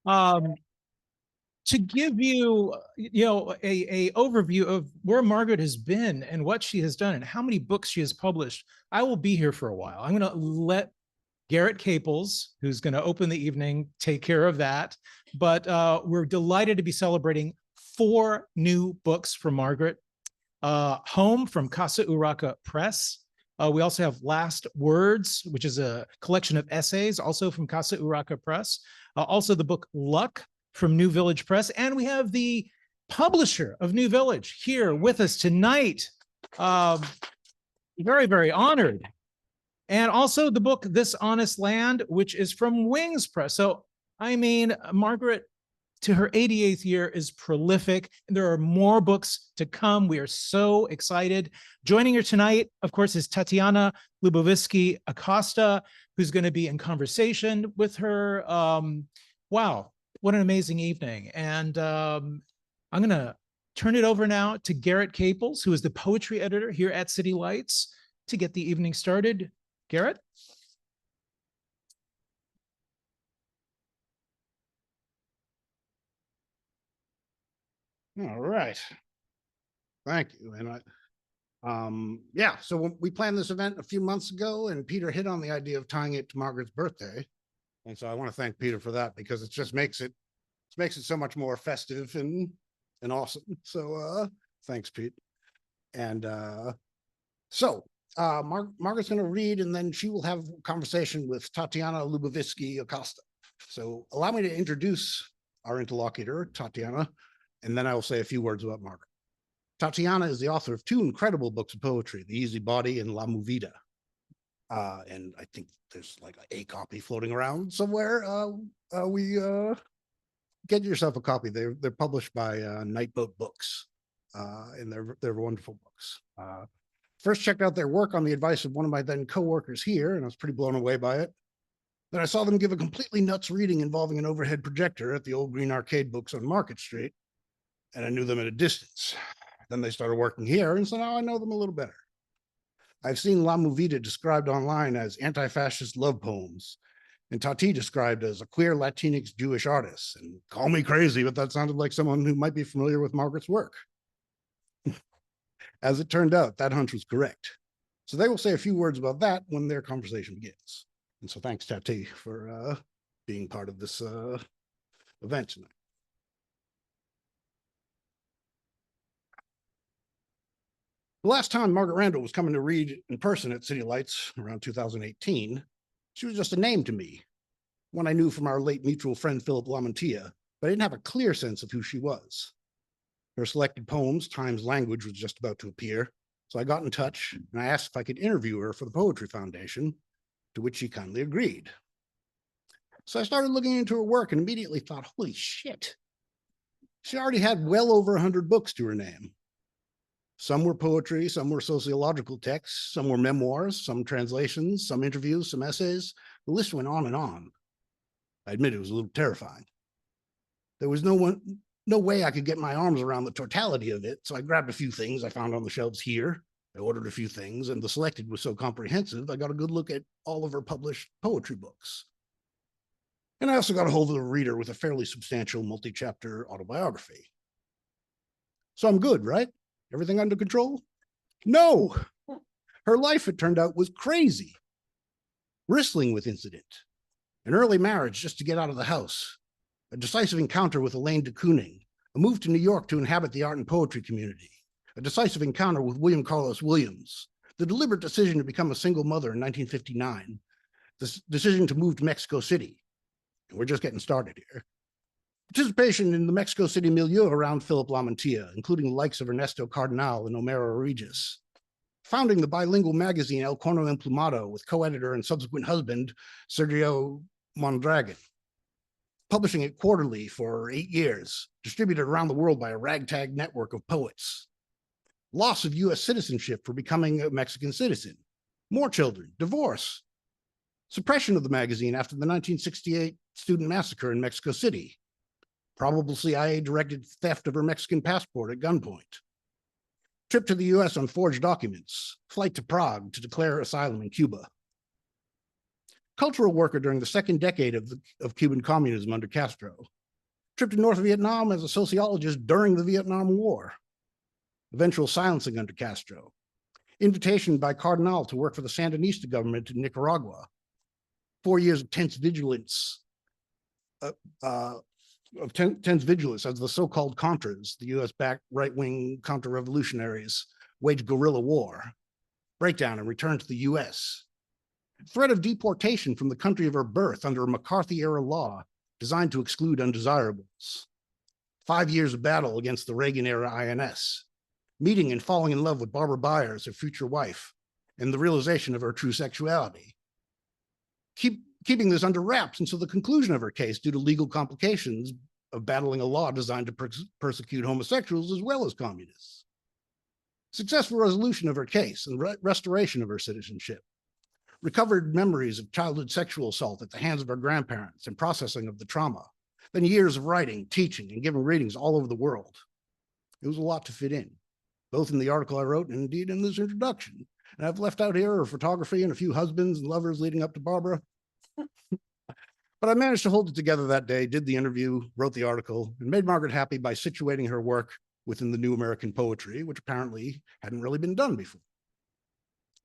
Um, to give you, a overview of where Margaret has been and what she has done and how many books she has published, I will be here for a while. I'm going to let Garrett Caples, who's going to open the evening, take care of that. But we're delighted to be celebrating 4 new books from Margaret. Home from Casa Urraca Press. We also have Last Words, which is a collection of essays, also from Casa Urraca Press. Also the book Luck from New Village Press. And we have the publisher of New Village here with us tonight. Very, very honored. And also the book This Honest Land, which is from Wings Press. So, I mean, Margaret, to her 88th year, is prolific. And there are more books to come. We are so excited. Joining her tonight, of course, is Tatiana Luboviski-Acosta, who's going to be in conversation with her. Wow, what an amazing evening. And I'm going to turn it over now to Garrett Caples, who is the poetry editor here at City Lights, to get the evening started. Garrett? All right. Thank you. And yeah, so we planned this event a few months ago, and Peter hit on the idea of tying it to Margaret's birthday. And so I want to thank Peter for that, because it just makes it so much more festive and awesome. So thanks, Pete. And Margaret's going to read, and then she will have a conversation with Tatiana Luboviski-Acosta. So allow me to introduce our interlocutor, Tatiana, and then I will say a few words about Margaret. Tatiana is the author of 2 incredible books of poetry, The Easy Body and La Movida. And I think there's like a copy floating around somewhere. Get yourself a copy. They're published by Nightboat Books, and they're wonderful books. First checked out their work on the advice of one of my then co-workers here, and I was pretty blown away by it. Then I saw them give a completely nuts reading involving an overhead projector at the old Green Arcade Books on Market Street, and I knew them at a distance. Then they started working here, and so now I know them a little better. I've seen La Movida described online as anti-fascist love poems, and Tati described as a queer Latinx Jewish artist. And call me crazy, but that sounded like someone who might be familiar with Margaret's work. As it turned out, that hunch was correct. So they will say a few words about that when their conversation begins. And so thanks, Tati, for being part of this event tonight. The last time Margaret Randall was coming to read in person at City Lights around 2018, she was just a name to me, one I knew from our late mutual friend Philip Lamantia, but I didn't have a clear sense of who she was. Her selected poems, Time's Language, was just about to appear, so I got in touch and I asked if I could interview her for the Poetry Foundation, to which she kindly agreed. So I started looking into her work and immediately thought, holy shit. She already had well over 100 books to her name. Some were poetry, some were sociological texts, some were memoirs, some translations, some interviews, some essays. The list went on and on. I admit it was a little terrifying. There was no way I could get my arms around the totality of it, so I grabbed a few things I found on the shelves here. I ordered a few things, and the selected was so comprehensive, I got a good look at all of her published poetry books. And I also got a hold of the reader with a fairly substantial multi-chapter autobiography. So I'm good, right? Everything under control? No! Her life, it turned out, was crazy. Bristling with incident. An early marriage just to get out of the house. A decisive encounter with Elaine de Kooning. A move to New York to inhabit the art and poetry community. A decisive encounter with William Carlos Williams. The deliberate decision to become a single mother in 1959. The decision to move to Mexico City. And we're just getting started here. Participation in the Mexico City milieu around Philip Lamantia, including the likes of Ernesto Cardenal and Homero Regis. Founding the bilingual magazine El Corno Emplumado with co-editor and subsequent husband, Sergio Mondragon. Publishing it quarterly for 8 years, distributed around the world by a ragtag network of poets. Loss of US citizenship for becoming a Mexican citizen. More children, divorce. Suppression of the magazine after the 1968 student massacre in Mexico City. Probable CIA-directed theft of her Mexican passport at gunpoint. Trip to the US on forged documents. Flight to Prague to declare asylum in Cuba. Cultural worker during the second decade of Cuban communism under Castro. trip to North Vietnam as a sociologist during the Vietnam War, eventual silencing under Castro, invitation by Cardinal to work for the Sandinista government in Nicaragua, 4 years of tense vigilance as the so-called Contras, the US-backed right-wing counter-revolutionaries, waged guerrilla war, breakdown and return to the US, threat of deportation from the country of her birth under a McCarthy-era law designed to exclude undesirables, 5 years of battle against the Reagan-era INS, meeting and falling in love with Barbara Byers, her future wife, and the realization of her true sexuality. Keeping this under wraps until the conclusion of her case due to legal complications of battling a law designed to persecute homosexuals as well as communists. Successful resolution of her case and restoration of her citizenship. Recovered memories of childhood sexual assault at the hands of her grandparents and processing of the trauma. Then years of writing, teaching, and giving readings all over the world. It was a lot to fit in, both in the article I wrote and indeed in this introduction. And I've left out here her photography and a few husbands and lovers leading up to Barbara. But I managed to hold it together that day, did the interview, wrote the article, and made Margaret happy by situating her work within the new American poetry, which apparently hadn't really been done before.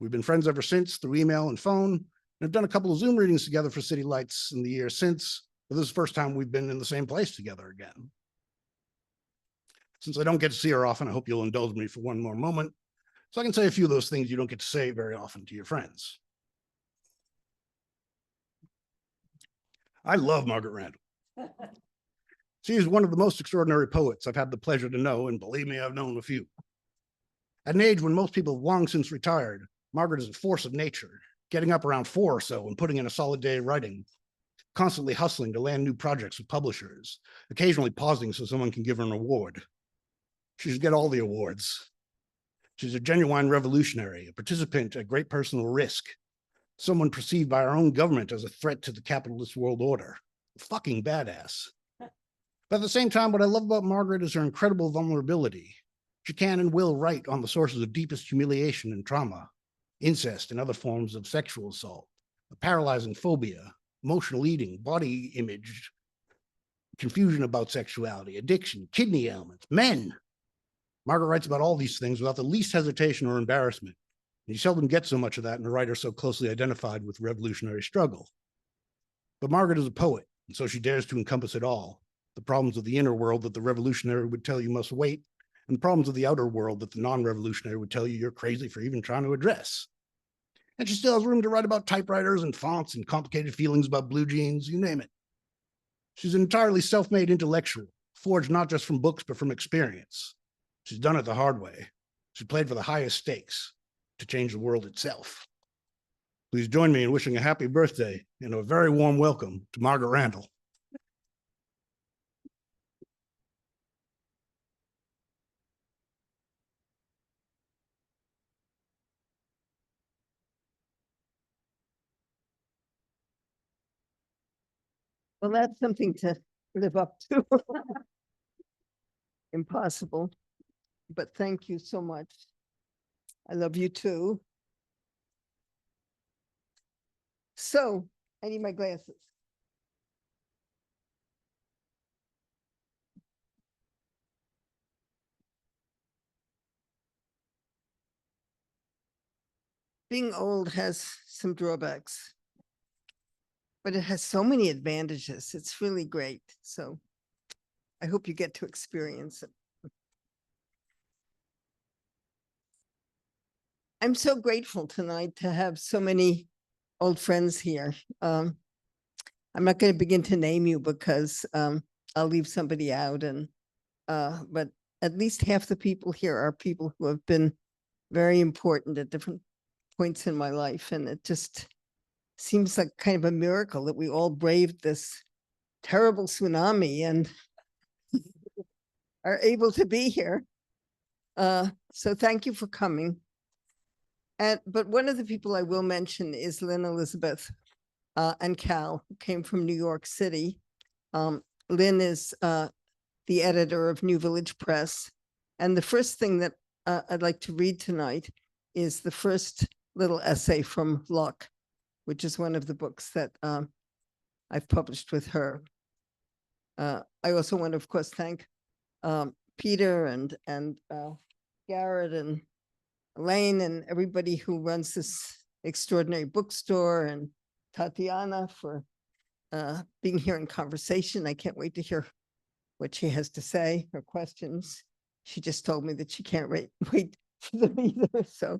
We've been friends ever since through email and phone, and have done a couple of Zoom readings together for City Lights in the year since, but this is the first time we've been in the same place together again. Since I don't get to see her often, I hope you'll indulge me for one more moment, so I can say a few of those things you don't get to say very often to your friends. I love Margaret Randall. She is one of the most extraordinary poets I've had the pleasure to know, and believe me, I've known a few. At an age when most people have long since retired, Margaret is a force of nature, getting up around 4 or so and putting in a solid day of writing, constantly hustling to land new projects with publishers, occasionally pausing so someone can give her an award. She should get all the awards. She's a genuine revolutionary, a participant at great personal risk, someone perceived by our own government as a threat to the capitalist world order. Fucking badass. But at the same time, what I love about Margaret is her incredible vulnerability. She can and will write on the sources of deepest humiliation and trauma, incest and other forms of sexual assault, a paralyzing phobia, emotional eating, body image, confusion about sexuality, addiction, kidney ailments, men. Margaret writes about all these things without the least hesitation or embarrassment. You seldom get so much of that in a writer so closely identified with revolutionary struggle. But Margaret is a poet, and so she dares to encompass it all. The problems of the inner world that the revolutionary would tell you must wait, and the problems of the outer world that the non-revolutionary would tell you you're crazy for even trying to address. And she still has room to write about typewriters and fonts and complicated feelings about blue jeans, you name it. She's an entirely self-made intellectual, forged not just from books, but from experience. She's done it the hard way. She played for the highest stakes, to change the world itself. Please join me in wishing a happy birthday and a very warm welcome to Margaret Randall. Well, that's something to live up to. Impossible, but thank you so much. I love you too. So, I need my glasses. Being old has some drawbacks, but it has so many advantages. It's really great. So I hope you get to experience it. I'm so grateful tonight to have so many old friends here. I'm not going to begin to name you because I'll leave somebody out, and but at least half the people here are people who have been very important at different points in my life, and it just seems like kind of a miracle that we all braved this terrible tsunami and are able to be here. So thank you for coming. But one of the people I will mention is Lynn Elizabeth and Cal, who came from New York City. Lynn is the editor of New Village Press. And the first thing that I'd like to read tonight is the first little essay from Luck, which is one of the books that I've published with her. I also want to, of course, thank Peter and Garrett and Elaine and everybody who runs this extraordinary bookstore, and Tatiana for being here in conversation. I can't wait to hear what she has to say, her questions. She just told me that she can't wait for them either. So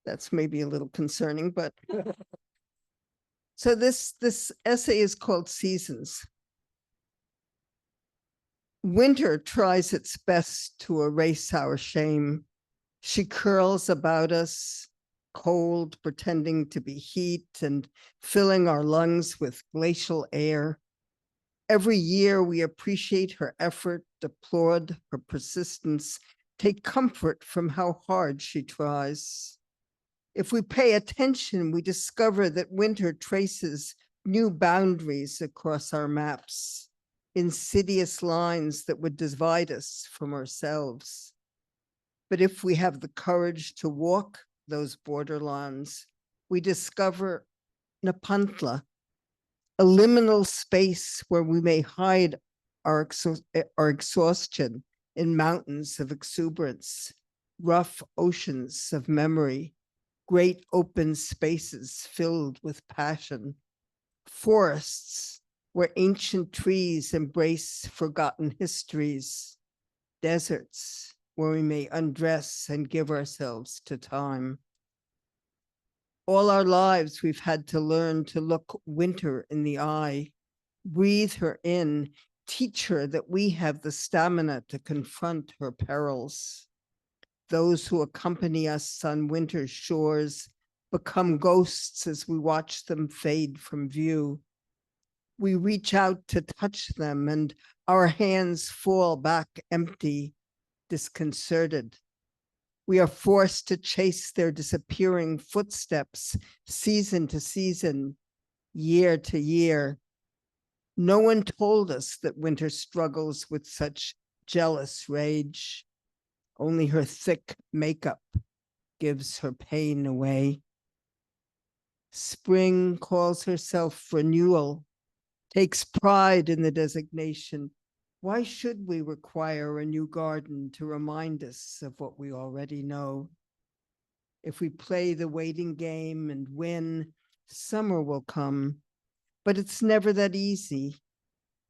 that's maybe a little concerning, but so this essay is called Seasons. Winter tries its best to erase our shame. She curls about us, cold, pretending to be heat and filling our lungs with glacial air. Every year we appreciate her effort, applaud her persistence, take comfort from how hard she tries. If we pay attention, we discover that winter traces new boundaries across our maps, insidious lines that would divide us from ourselves. But if we have the courage to walk those borderlands, we discover Nepantla, a liminal space where we may hide our exhaustion in mountains of exuberance, rough oceans of memory, great open spaces filled with passion, forests where ancient trees embrace forgotten histories, deserts where we may undress and give ourselves to time. All our lives, we've had to learn to look winter in the eye, breathe her in, teach her that we have the stamina to confront her perils. Those who accompany us on winter's shores become ghosts as we watch them fade from view. We reach out to touch them and our hands fall back empty, disconcerted. We are forced to chase their disappearing footsteps season to season, year to year. No one told us that winter struggles with such jealous rage. Only her thick makeup gives her pain away. Spring calls herself renewal, takes pride in the designation. Why should we require a new garden to remind us of what we already know? If we play the waiting game and win, summer will come, but it's never that easy.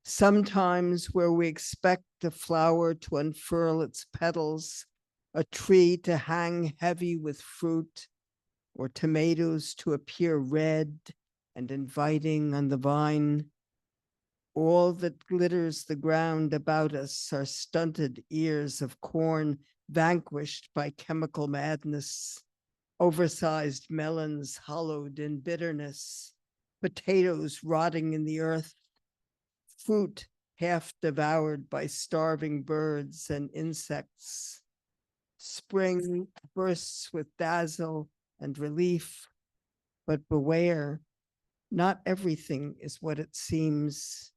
Sometimes where we expect a flower to unfurl its petals, a tree to hang heavy with fruit, or tomatoes to appear red and inviting on the vine, all that glitters the ground about us are stunted ears of corn vanquished by chemical madness, oversized melons hollowed in bitterness, potatoes rotting in the earth, fruit half devoured by starving birds and insects. Spring bursts with dazzle and relief, but beware, not everything is what it seems.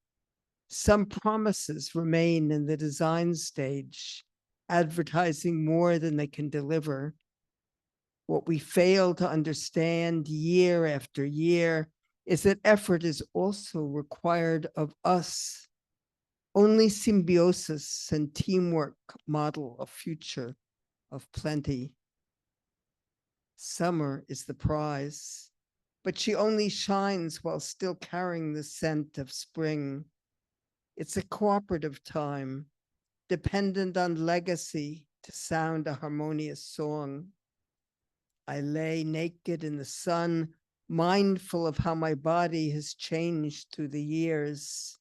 Some promises remain in the design stage, advertising more than they can deliver. What we fail to understand year after year is that effort is also required of us. Only symbiosis and teamwork model a future of plenty. Summer is the prize, but she only shines while still carrying the scent of spring. It's a cooperative time, dependent on legacy to sound a harmonious song. I lay naked in the sun, mindful of how my body has changed through the years,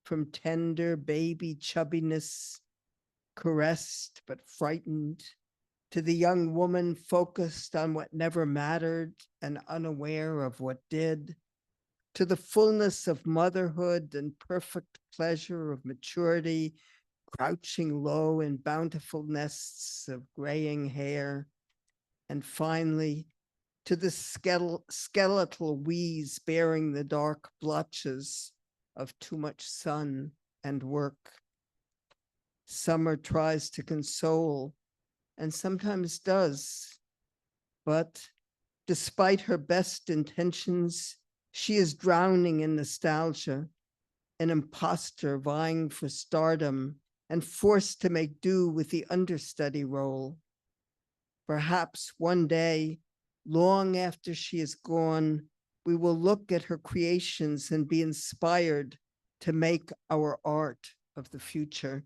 from tender baby chubbiness, caressed but frightened, to the young woman focused on what never mattered and unaware of what did, to the fullness of motherhood and perfect pleasure of maturity, crouching low in bountiful nests of graying hair, and finally to the skeletal wheeze bearing the dark blotches of too much sun and work. Summer tries to console and sometimes does, but despite her best intentions, she is drowning in nostalgia. an imposter vying for stardom and forced to make do with the understudy role. Perhaps one day, long after she is gone, we will look at her creations and be inspired to make our art of the future.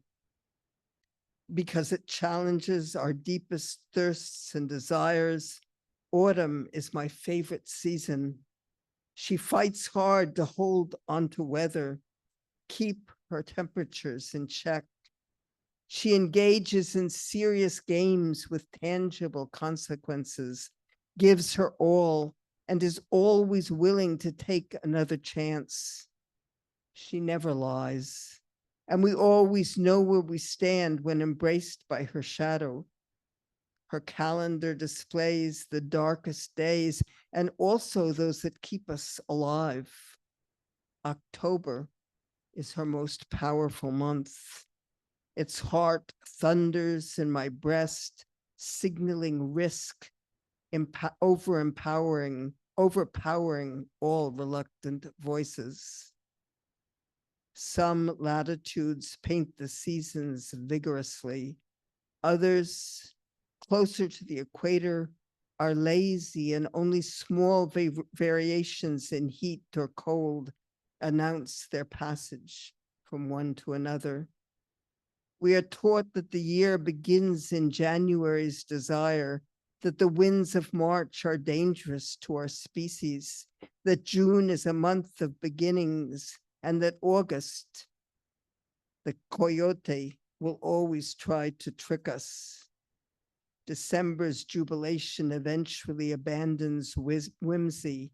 Because it challenges our deepest thirsts and desires, autumn is my favorite season. She fights hard to hold onto weather, keep her temperatures in check. She engages in serious games with tangible consequences, gives her all, and is always willing to take another chance. She never lies, and we always know where we stand when embraced by her shadow. Her calendar displays the darkest days and also those that keep us alive. October is her most powerful month. Its heart thunders in my breast, signaling risk, overpowering all reluctant voices. Some latitudes paint the seasons vigorously. Others, closer to the equator, are lazy, and only small variations in heat or cold announce their passage from one to another. We are taught that the year begins in January's desire, that the winds of March are dangerous to our species, that June is a month of beginnings, and that August, the coyote, will always try to trick us. December's jubilation eventually abandons whimsy,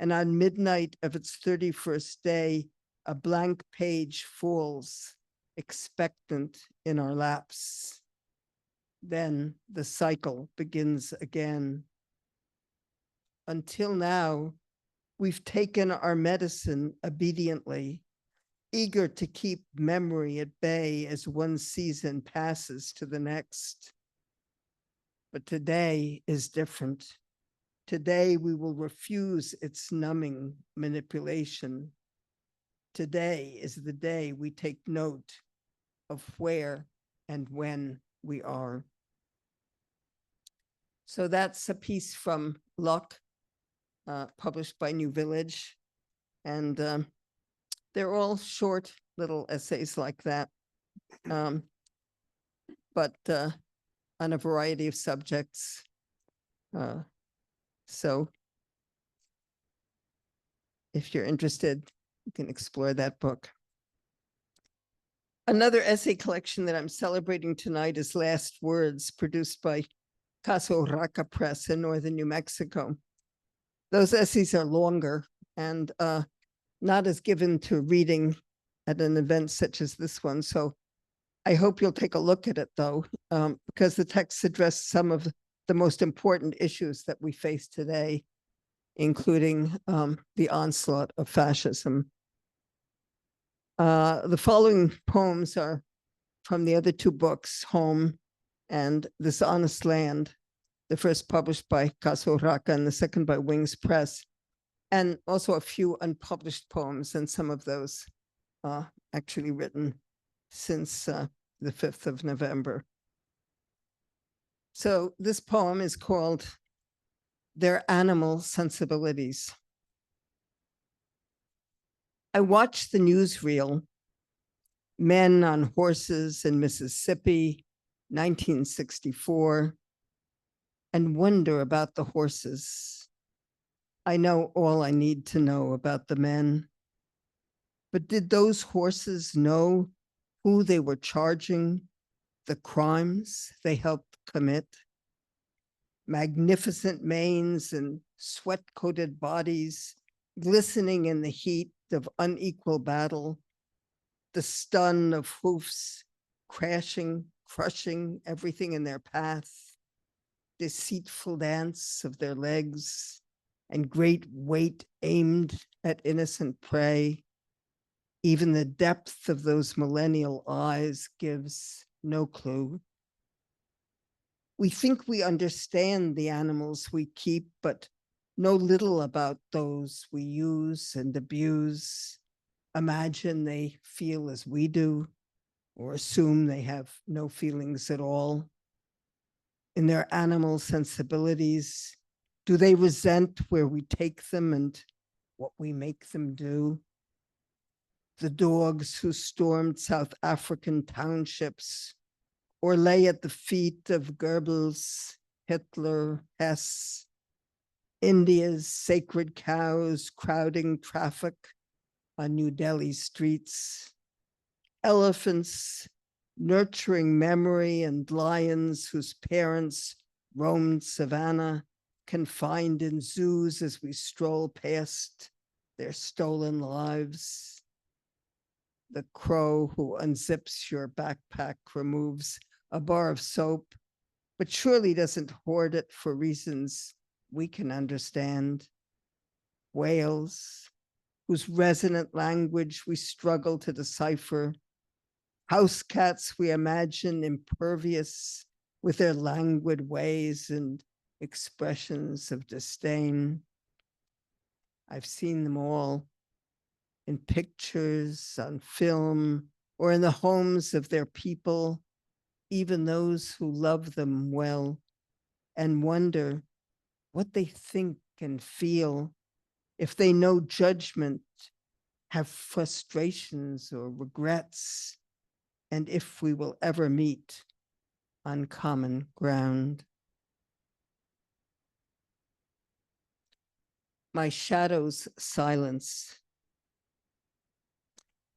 and on midnight of its 31st day, a blank page falls, expectant in our laps. Then the cycle begins again. Until now, we've taken our medicine obediently, eager to keep memory at bay as one season passes to the next. But today is different. Today we will refuse its numbing manipulation. Today is the day we take note of where and when we are. So that's a piece from Luck, published by New Village. And they're all short little essays like that, but on a variety of subjects. So if you're interested, you can explore that book. Another essay collection that I'm celebrating tonight is Last Words, produced by Casa Urraca Press in northern New Mexico. Those essays are longer and not as given to reading at an event such as this one. So I hope you'll take a look at it, though, because the texts address some of the most important issues that we face today, including the onslaught of fascism. The following poems are from the other two books, Home and This Honest Land, the first published by Casa Urraca and the second by Wings Press, and also a few unpublished poems, and some of those actually written since the 5th of November. So this poem is called Their Animal Sensibilities. I watch the newsreel, men on horses in Mississippi, 1964, and wonder about the horses. I know all I need to know about the men. But did those horses know who they were charging, the crimes they helped commit? Magnificent manes and sweat-coated bodies glistening in the heat of unequal battle, the stun of hoofs crashing, crushing everything in their path, deceitful dance of their legs, and great weight aimed at innocent prey. Even the depth of those millennial eyes gives no clue. We think we understand the animals we keep, but know little about those we use and abuse. imagine they feel as we do, or assume they have no feelings at all? In their animal sensibilities, do they resent where we take them and what we make them do? The dogs who stormed South African townships or lay at the feet of Goebbels, Hitler, Hess, India's sacred cows crowding traffic on New Delhi streets, elephants nurturing memory, and lions whose parents roamed savannah, confined in zoos as we stroll past their stolen lives. The crow who unzips your backpack, removes a bar of soap, but surely doesn't hoard it for reasons we can understand. Whales, whose resonant language we struggle to decipher. House cats we imagine impervious with their languid ways and expressions of disdain. I've seen them all in pictures, on film, or in the homes of their people, even those who love them well, and wonder what they think and feel, if they know judgment, have frustrations or regrets, and if we will ever meet on common ground. My shadow's silence.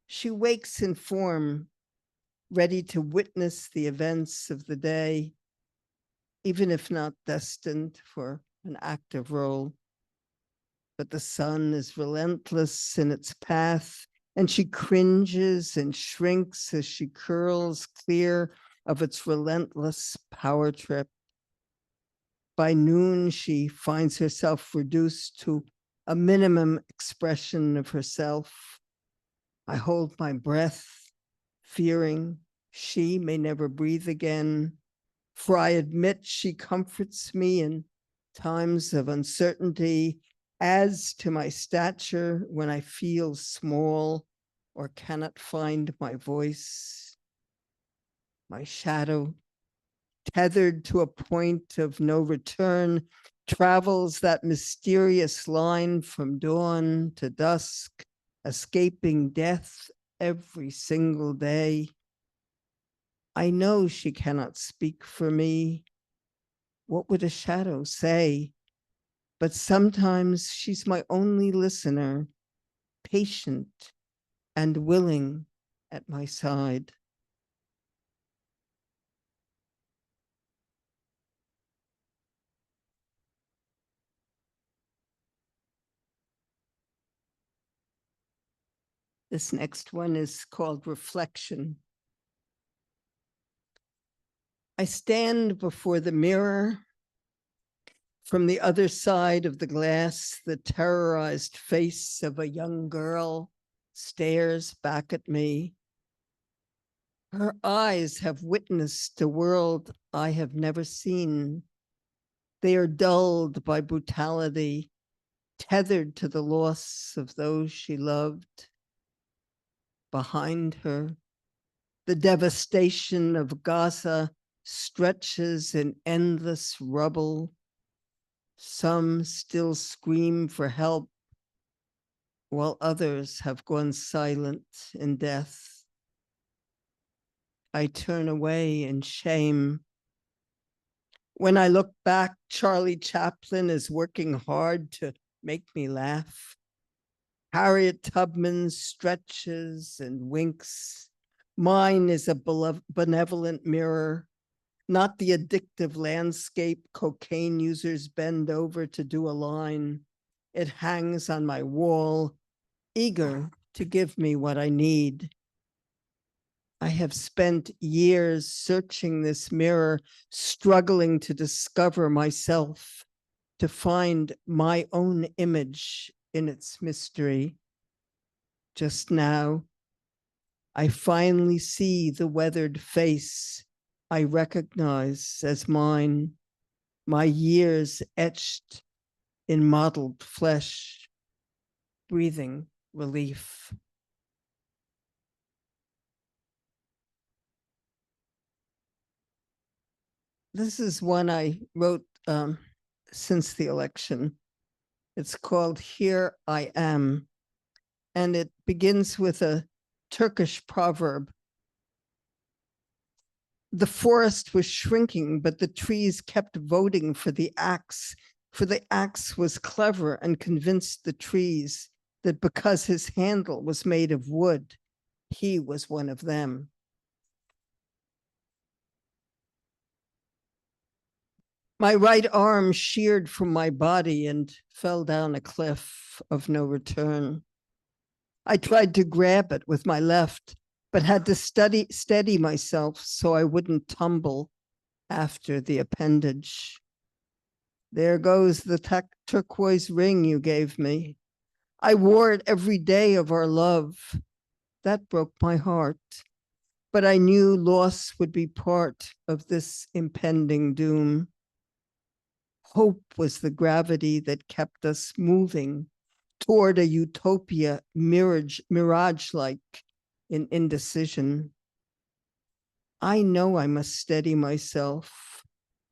She wakes in form, ready to witness the events of the day, even if not destined for an active role. But the sun is relentless in its path, and she cringes and shrinks as she curls clear of its relentless power trip. By noon, she finds herself reduced to a minimum expression of herself. I hold my breath, fearing she may never breathe again, for I admit she comforts me in times of uncertainty, adds to my stature when I feel small or cannot find my voice. My shadow, tethered to a point of no return, travels that mysterious line from dawn to dusk, escaping death every single day. I know she cannot speak for me. What would a shadow say? But sometimes she's my only listener, patient and willing at my side. This next one is called Reflection. I stand before the mirror. From the other side of the glass, the terrorized face of a young girl stares back at me. Her eyes have witnessed a world I have never seen. They are dulled by brutality, tethered to the loss of those she loved. Behind her, the devastation of Gaza stretches in endless rubble. Some still scream for help, while others have gone silent in death. I turn away in shame. When I look back, Charlie Chaplin is working hard to make me laugh. Harriet Tubman stretches and winks. Mine is a benevolent mirror, not the addictive landscape cocaine users bend over to do a line. It hangs on my wall, eager to give me what I need. I have spent years searching this mirror, struggling to discover myself, to find my own image in its mystery. Just now, I finally see the weathered face I recognize as mine, my years etched in mottled flesh, breathing relief. This is one I wrote since the election. It's called Here I Am. And it begins with a Turkish proverb. The forest was shrinking, but the trees kept voting for the axe, for the axe was clever and convinced the trees that because his handle was made of wood, he was one of them. My right arm sheared from my body and fell down a cliff of no return. I tried to grab it with my left, but had to steady myself so I wouldn't tumble after the appendage. There goes the turquoise ring you gave me. I wore it every day of our love. That broke my heart, but I knew loss would be part of this impending doom. Hope was the gravity that kept us moving toward a utopia mirage-like in indecision. I know I must steady myself,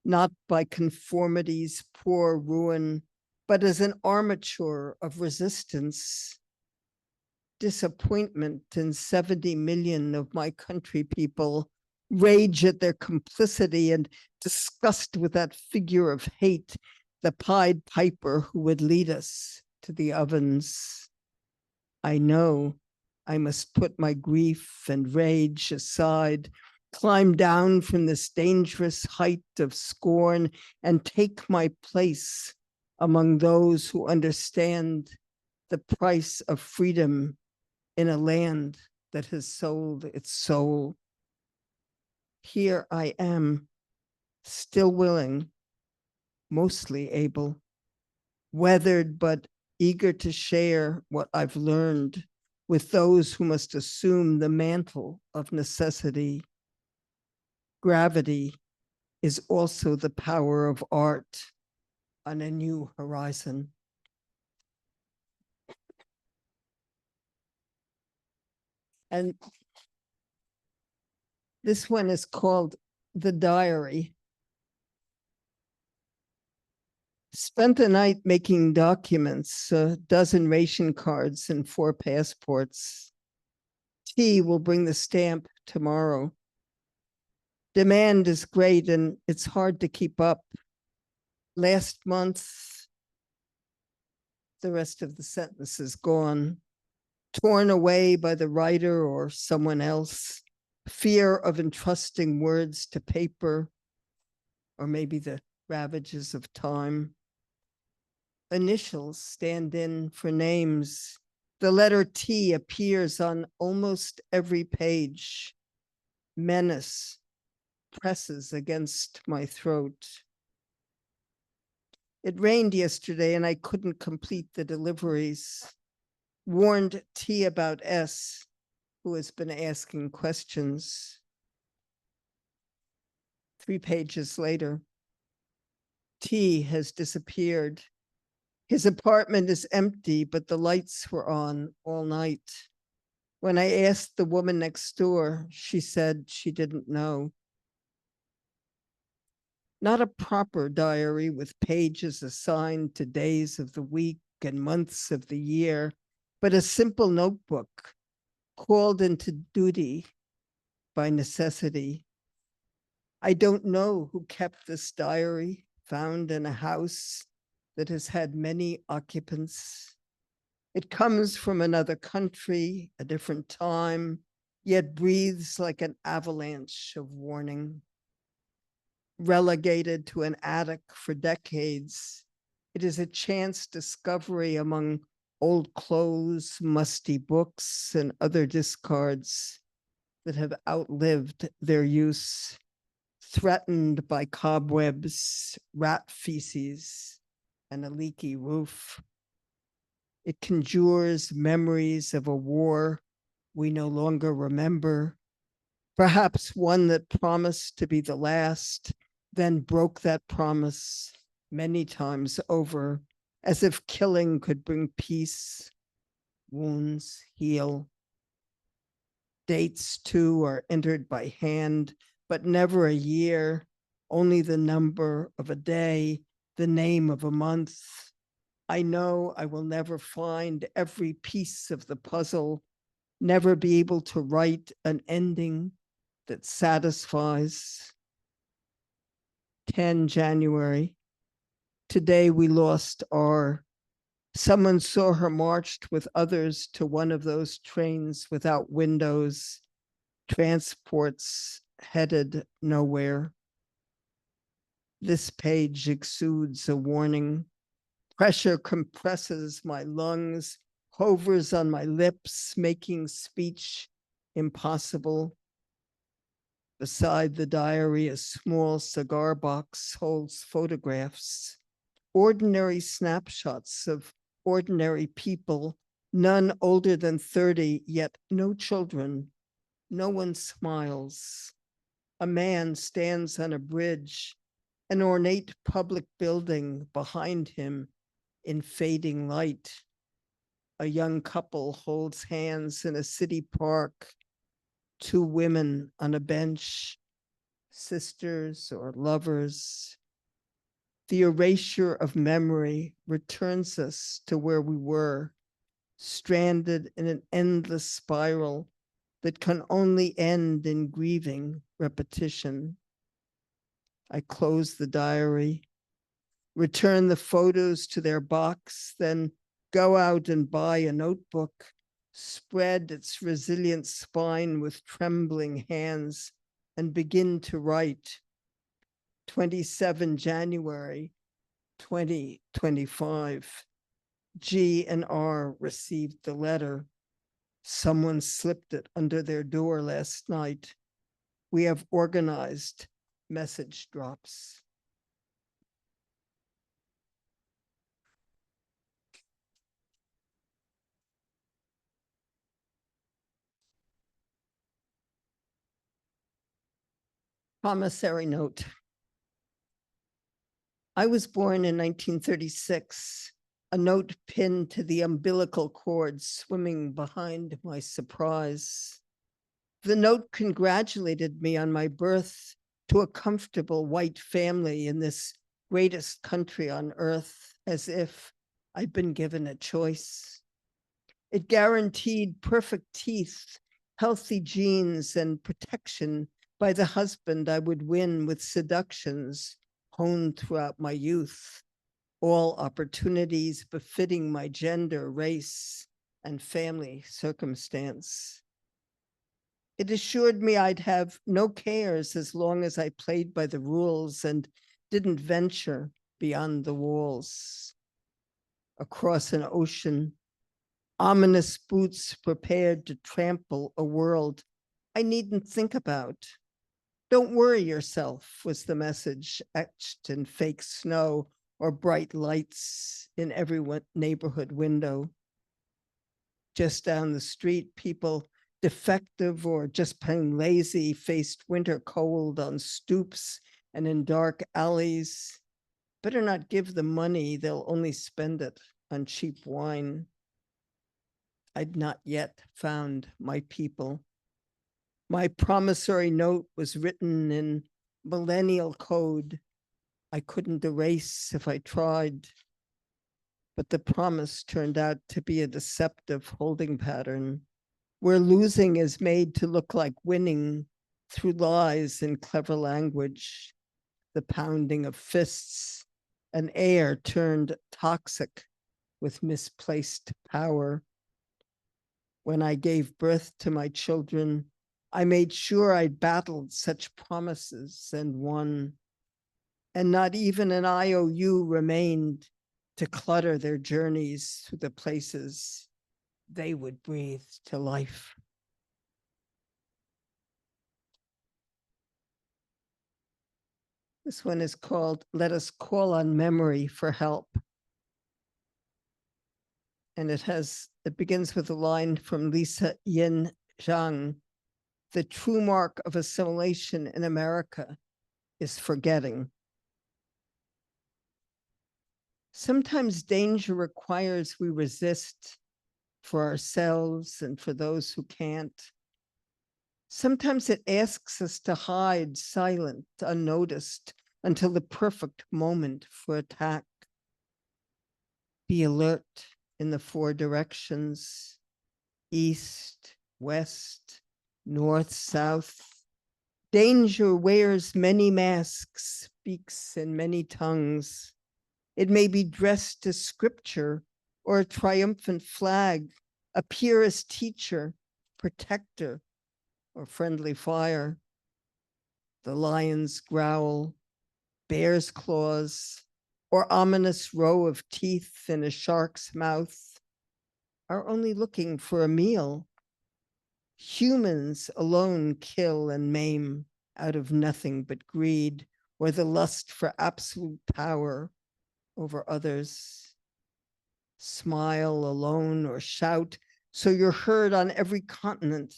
not by conformity's poor ruin, but as an armature of resistance. Disappointment in 70 million of my country people, rage at their complicity and disgust with that figure of hate, the Pied Piper who would lead us to the ovens. I know I must put my grief and rage aside, climb down from this dangerous height of scorn and take my place among those who understand the price of freedom in a land that has sold its soul. Here I am, still willing, mostly able, weathered but eager to share what I've learned with those who must assume the mantle of necessity. Gravity is also the power of art on a new horizon. And this one is called The Diary. Spent the night making documents, a dozen ration cards and 4 passports. T will bring the stamp tomorrow. Demand is great and it's hard to keep up. Last month, the rest of the sentence is gone, torn away by the writer or someone else, fear of entrusting words to paper, or maybe the ravages of time. Initials stand in for names. The letter T appears on almost every page. Menace presses against my throat. It rained yesterday and I couldn't complete the deliveries. Warned T about S, who has been asking questions. 3 pages later, T has disappeared. His apartment is empty, but the lights were on all night. When I asked the woman next door, she said she didn't know. Not a proper diary with pages assigned to days of the week and months of the year, but a simple notebook called into duty by necessity. I don't know who kept this diary, found in a house that has had many occupants. It comes from another country, a different time, yet breathes like an avalanche of warning. Relegated to an attic for decades, it is a chance discovery among old clothes, musty books, and other discards that have outlived their use, threatened by cobwebs, rat feces, and a leaky roof. It conjures memories of a war we no longer remember, perhaps one that promised to be the last, then broke that promise many times over, as if killing could bring peace. Wounds heal. Dates too are entered by hand, but never a year, only the number of a day, the name of a month. I know I will never find every piece of the puzzle, never be able to write an ending that satisfies. 10 January. Today we lost our. Someone saw her marched with others to one of those trains without windows, transports headed nowhere. This page exudes a warning. Pressure compresses my lungs, hovers on my lips, making speech impossible. Beside the diary, a small cigar box holds photographs, ordinary snapshots of ordinary people, none older than 30, yet no children. No one smiles. A man stands on a bridge, an ornate public building behind him in fading light. A young couple holds hands in a city park. Two women on a bench, sisters or lovers. The erasure of memory returns us to where we were, stranded in an endless spiral that can only end in grieving repetition. I close the diary, return the photos to their box, then go out and buy a notebook, spread its resilient spine with trembling hands, and begin to write. 27 January 2025. G and R received the letter. Someone slipped it under their door last night. We have organized message drops. Promissory note. I was born in 1936, a note pinned to the umbilical cord swimming behind my surprise. The note congratulated me on my birth to a comfortable white family in this greatest country on earth, as if I'd been given a choice. It guaranteed perfect teeth, healthy genes, and protection by the husband I would win with seductions honed throughout my youth, all opportunities befitting my gender, race, and family circumstance. It assured me I'd have no cares as long as I played by the rules and didn't venture beyond the walls. Across an ocean, ominous boots prepared to trample a world I needn't think about. Don't worry yourself, was the message etched in fake snow or bright lights in every neighborhood window. Just down the street, people defective or just plain lazy faced winter cold on stoops and in dark alleys. Better not give them money, they'll only spend it on cheap wine. I'd not yet found my people. My promissory note was written in millennial code. I couldn't erase if I tried, but the promise turned out to be a deceptive holding pattern where losing is made to look like winning through lies and clever language, the pounding of fists, an air turned toxic with misplaced power. When I gave birth to my children, I made sure I battled such promises and won, and not even an IOU remained to clutter their journeys through the places they would breathe to life. This one is called Let Us Call on Memory for Help. And it begins with a line from Lisa Yin Zhang. The true mark of assimilation in America is forgetting. Sometimes danger requires we resist for ourselves and for those who can't. Sometimes it asks us to hide silent, unnoticed, until the perfect moment for attack. Be alert in the four directions, east, west, north, south. Danger wears many masks, speaks in many tongues. It may be dressed as scripture or a triumphant flag, appear as teacher, protector, or friendly fire. The lion's growl, bear's claws, or ominous row of teeth in a shark's mouth are only looking for a meal. Humans alone kill and maim out of nothing but greed or the lust for absolute power over others. Smile alone or shout so you're heard on every continent,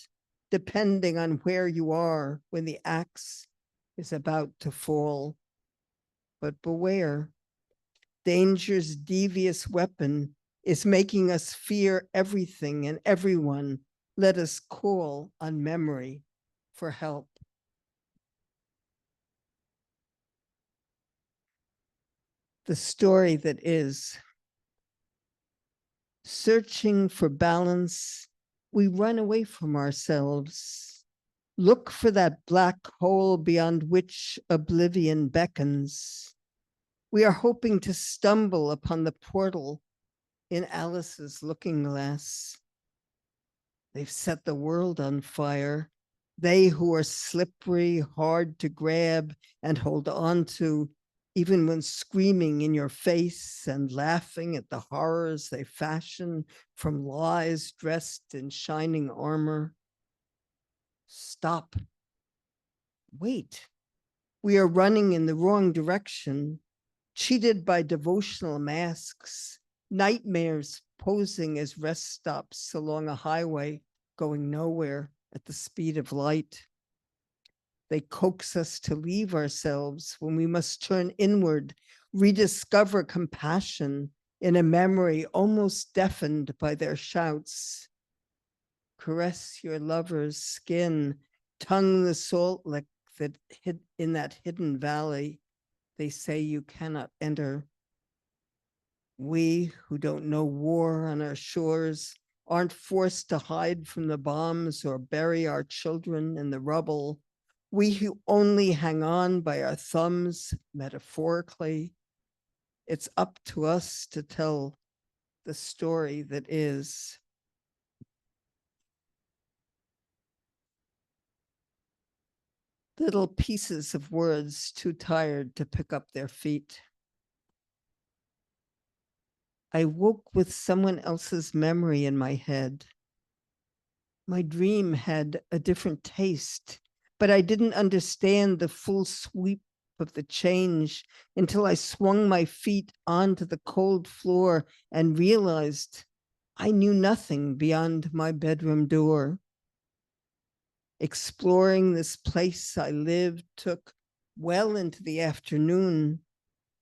depending on where you are when the axe is about to fall. But beware, danger's devious weapon is making us fear everything and everyone. Let us call on memory for help. The story that is. Searching for balance, we run away from ourselves. Look for that black hole beyond which oblivion beckons. We are hoping to stumble upon the portal in Alice's looking glass. They've set the world on fire. They who are slippery, hard to grab and hold on to, even when screaming in your face and laughing at the horrors they fashion from lies dressed in shining armor. Stop. Wait. We are running in the wrong direction, cheated by devotional masks, nightmares posing as rest stops along a highway going nowhere at the speed of light. They coax us to leave ourselves when we must turn inward, rediscover compassion in a memory almost deafened by their shouts. Caress your lover's skin, tongue the salt lick that hid in that hidden valley they say you cannot enter. We who don't know war on our shores aren't forced to hide from the bombs or bury our children in the rubble. We who only hang on by our thumbs, metaphorically, it's up to us to tell the story that is. Little pieces of words too tired to pick up their feet. I woke with someone else's memory in my head. My dream had a different taste, but I didn't understand the full sweep of the change until I swung my feet onto the cold floor and realized I knew nothing beyond my bedroom door. Exploring this place I lived took well into the afternoon.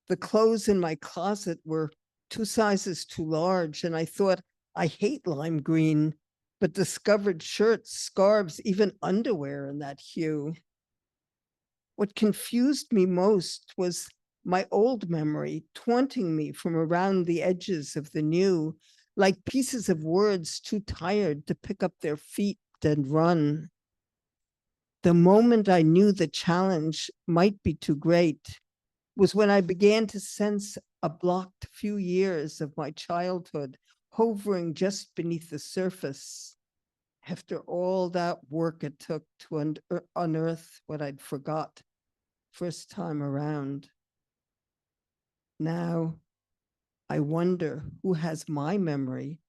The clothes in my closet were 2 sizes too large, and I thought, I hate lime green, but discovered shirts, scarves, even underwear in that hue. What confused me most was my old memory taunting me from around the edges of the new, like pieces of words too tired to pick up their feet and run. The moment I knew the challenge might be too great was when I began to sense a blocked few years of my childhood hovering just beneath the surface. After all that work it took to unearth what I'd forgot first time around. Now, I wonder who has my memory.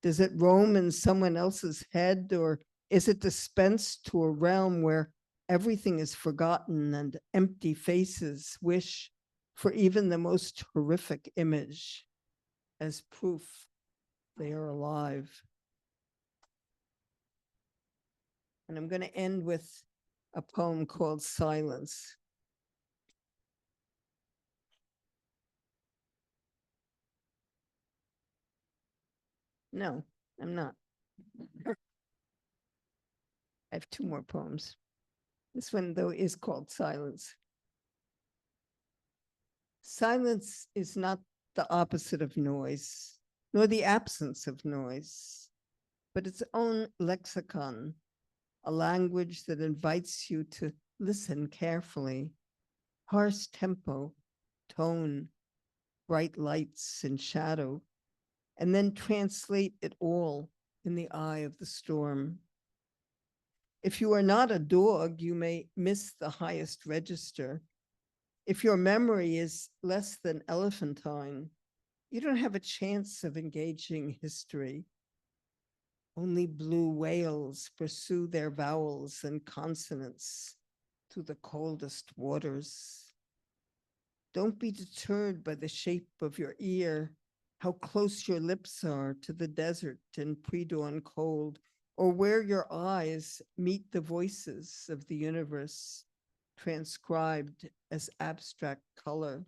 Does it roam in someone else's head, or is it dispensed to a realm where everything is forgotten and empty faces wish for even the most horrific image as proof they are alive? And I'm going to end with a poem called Silence. No, I'm not. I have 2 more poems. This one, though, is called Silence. Silence is not the opposite of noise, nor the absence of noise, but its own lexicon, a language that invites you to listen carefully, harsh tempo, tone, bright lights and shadow, and then translate it all in the eye of the storm. If you are not a dog, you may miss the highest register. If your memory is less than elephantine, you don't have a chance of engaging history. Only blue whales pursue their vowels and consonants through the coldest waters. Don't be deterred by the shape of your ear, how close your lips are to the desert in pre-dawn cold, or where your eyes meet the voices of the universe, transcribed as abstract color.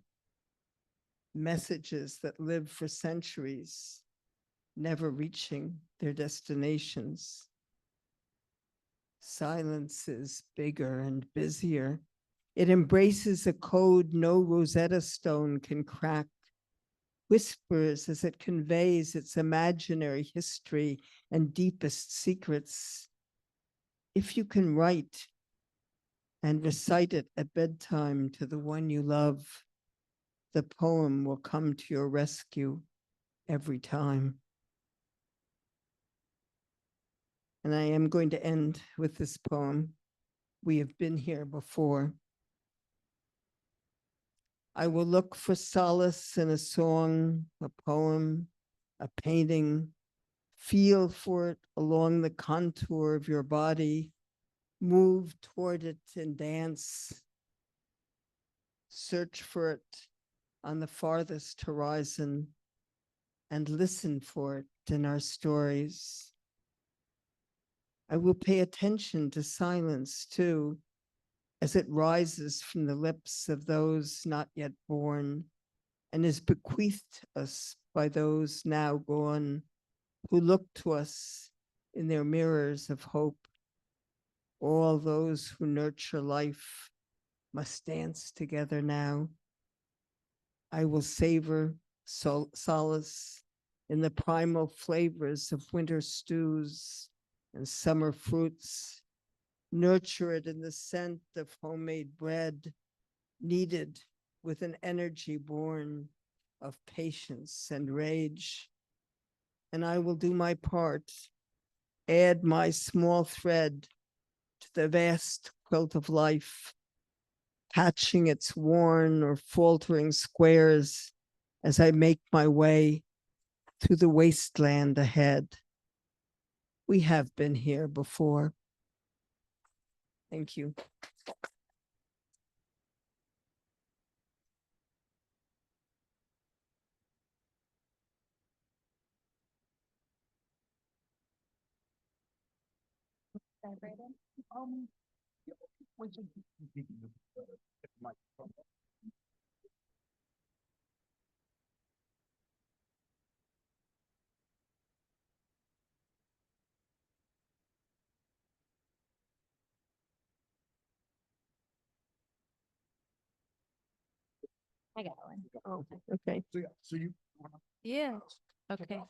Messages that live for centuries, never reaching their destinations. Silence is bigger and busier. It embraces a code no Rosetta Stone can crack, whispers as it conveys its imaginary history and deepest secrets. If you can write and recite it at bedtime to the one you love, the poem will come to your rescue every time. And I am going to end with this poem. We have been here before. I will look for solace in a song, a poem, a painting. Feel for it along the contour of your body. Move toward it and dance. Search for it on the farthest horizon and listen for it in our stories. I will pay attention to silence too, as it rises from the lips of those not yet born and is bequeathed us by those now gone, who look to us in their mirrors of hope. All those who nurture life must dance together now. I will savor solace in the primal flavors of winter stews and summer fruits. Nurture it in the scent of homemade bread, kneaded with an energy born of patience and rage. And I will do my part, add my small thread to the vast quilt of life, patching its worn or faltering squares as I make my way through the wasteland ahead. We have been here before. Thank you. I got one. Oh, okay. So you. Yeah. Okay.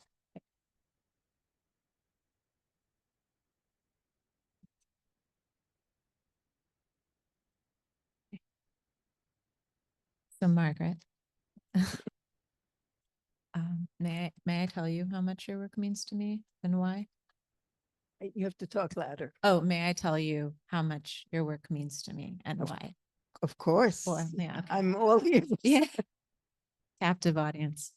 So Margaret, may I tell you how much your work means to me and why? You have to talk louder. Oh, may I tell you how much your work means to me and why? Of course. Well, yeah, okay. I'm all ears. Yeah. Captive audience.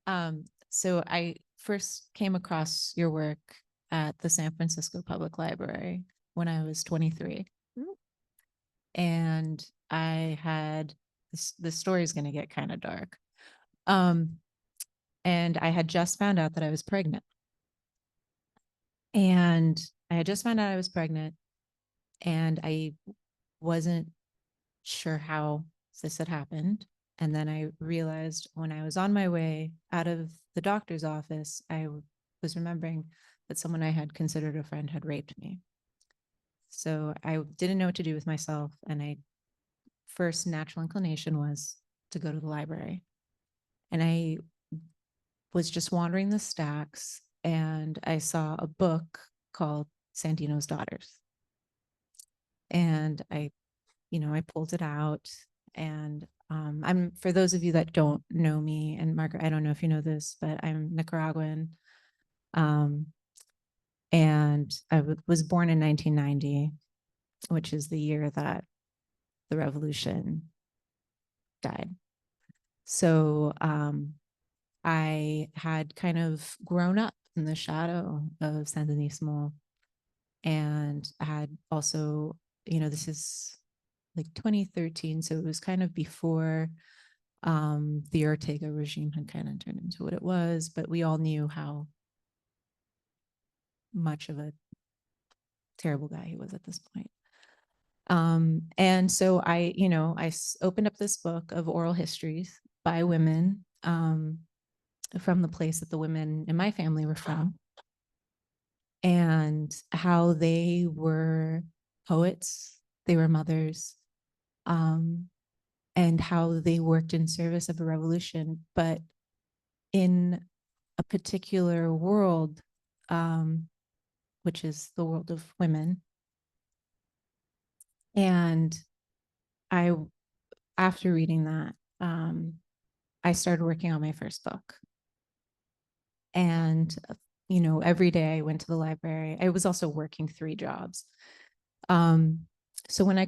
So I first came across your work at the San Francisco Public Library when I was 23. And I had the story is going to get kind of dark. And I had just found out that I was pregnant. And I had just found out I was pregnant, and I wasn't sure how this had happened. And then I realized when I was on my way out of the doctor's office, I was remembering that someone I had considered a friend had raped me. So I didn't know what to do with myself. And first natural inclination was to go to the library. And I was just wandering the stacks and I saw a book called Sandino's Daughters. And I pulled it out, and I'm, for those of you that don't know me, and Margaret, I don't know if you know this, but I'm Nicaraguan. And I was born in 1990, which is the year that the revolution died. So I had kind of grown up in the shadow of Sandinismo, and I had also, this is like 2013, so it was kind of before the Ortega regime had kind of turned into what it was, but we all knew how much of a terrible guy he was at this point. And so I opened up this book of oral histories by women from the place that the women in my family were from, and how they were poets, they were mothers, and how they worked in service of a revolution, but in a particular world, which is the world of women. And after reading that, I started working on my first book. And, every day I went to the library. I was also working 3 jobs. So when I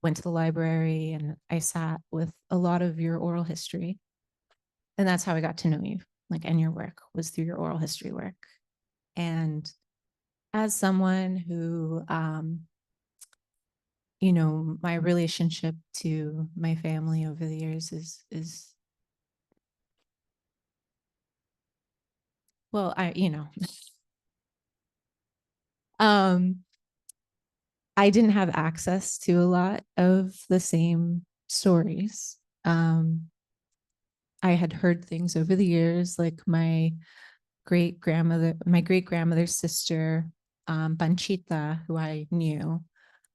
went to the library and I sat with a lot of your oral history. And that's how I got to know you, and your work was through your oral history work. And as someone who, my relationship to my family over the years is well, I didn't have access to a lot of the same stories. I had heard things over the years, like my great-grandmother's sister, Panchita, who I knew,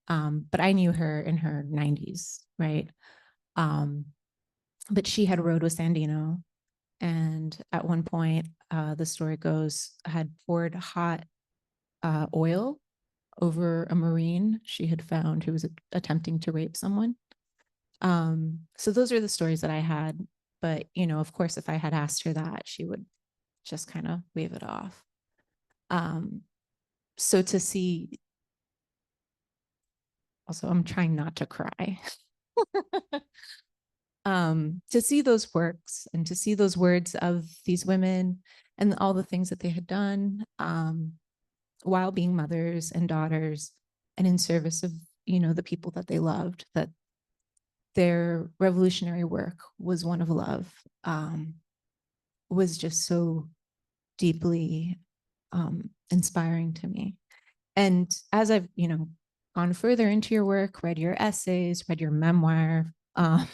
but I knew her in her 90s, right? But she had rode with Sandino, and at one point, the story goes, had poured hot oil over a Marine she had found who was attempting to rape someone. So those are the stories that I had. But, of course, if I had asked her that, she would just kind of wave it off. So to see, also, I'm trying not to cry. To see those works and to see those words of these women and all the things that they had done while being mothers and daughters and in service of, the people that they loved, that their revolutionary work was one of love, was just so deeply inspiring to me. And as I've, gone further into your work, read your essays, read your memoir, I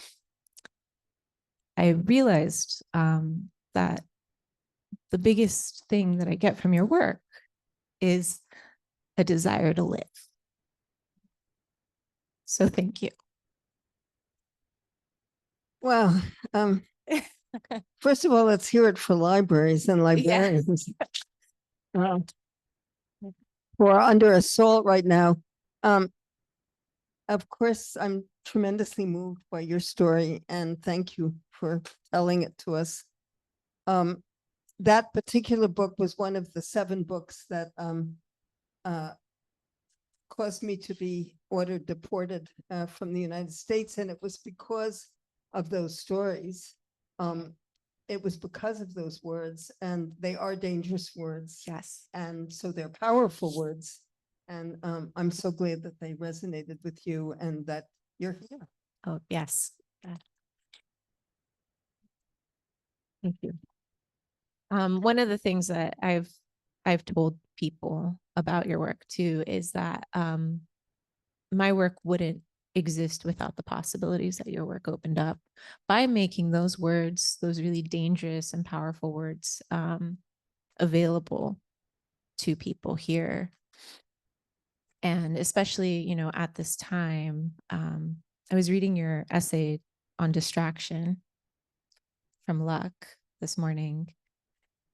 realized that the biggest thing that I get from your work is a desire to live. So thank you. Well, first of all, let's hear it for libraries and librarians who are under assault right now. Of course, I'm tremendously moved by your story, and thank you for telling it to us. That particular book was one of the 7 books that caused me to be ordered deported from the United States, and it was because of those stories. It was because of those words, and they are dangerous words. Yes. And so they're powerful words. And I'm so glad that they resonated with you and that you're here. Oh, yes. Thank you. One of the things that I've told people about your work too is that my work wouldn't exist without the possibilities that your work opened up by making those words, those really dangerous and powerful words, available to people here. And especially, at this time, I was reading your essay on distraction from luck this morning.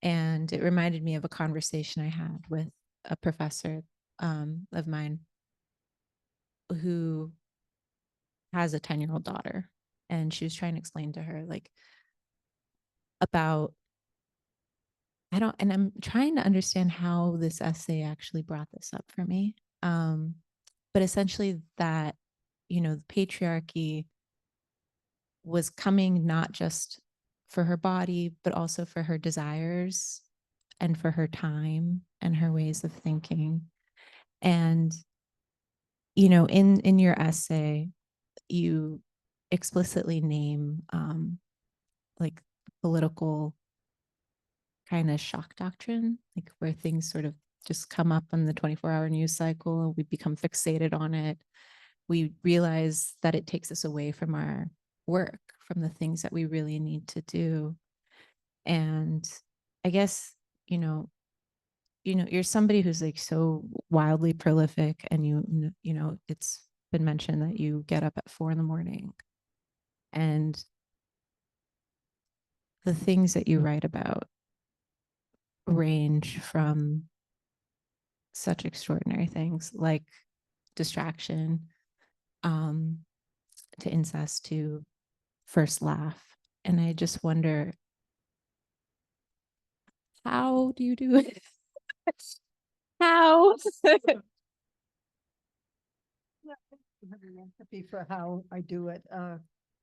And it reminded me of a conversation I had with a professor of mine who has a 10-year-old daughter. And she was trying to explain to her, like, about, and I'm trying to understand how this essay actually brought this up for me. But essentially that, the patriarchy was coming not just for her body, but also for her desires and for her time and her ways of thinking. And, in your essay, you explicitly name like political kind of shock doctrine, like where things sort of just come up on the 24-hour news cycle and we become fixated on it. We realize that it takes us away from our work, from the things that we really need to do. And I guess, you're somebody who's like so wildly prolific, and it's been mentioned that you get up at 4 a.m. and the things that you write about range from such extraordinary things like distraction, to incest, to first laugh. And I just wonder, how do you do it? How? Happy for how I do it,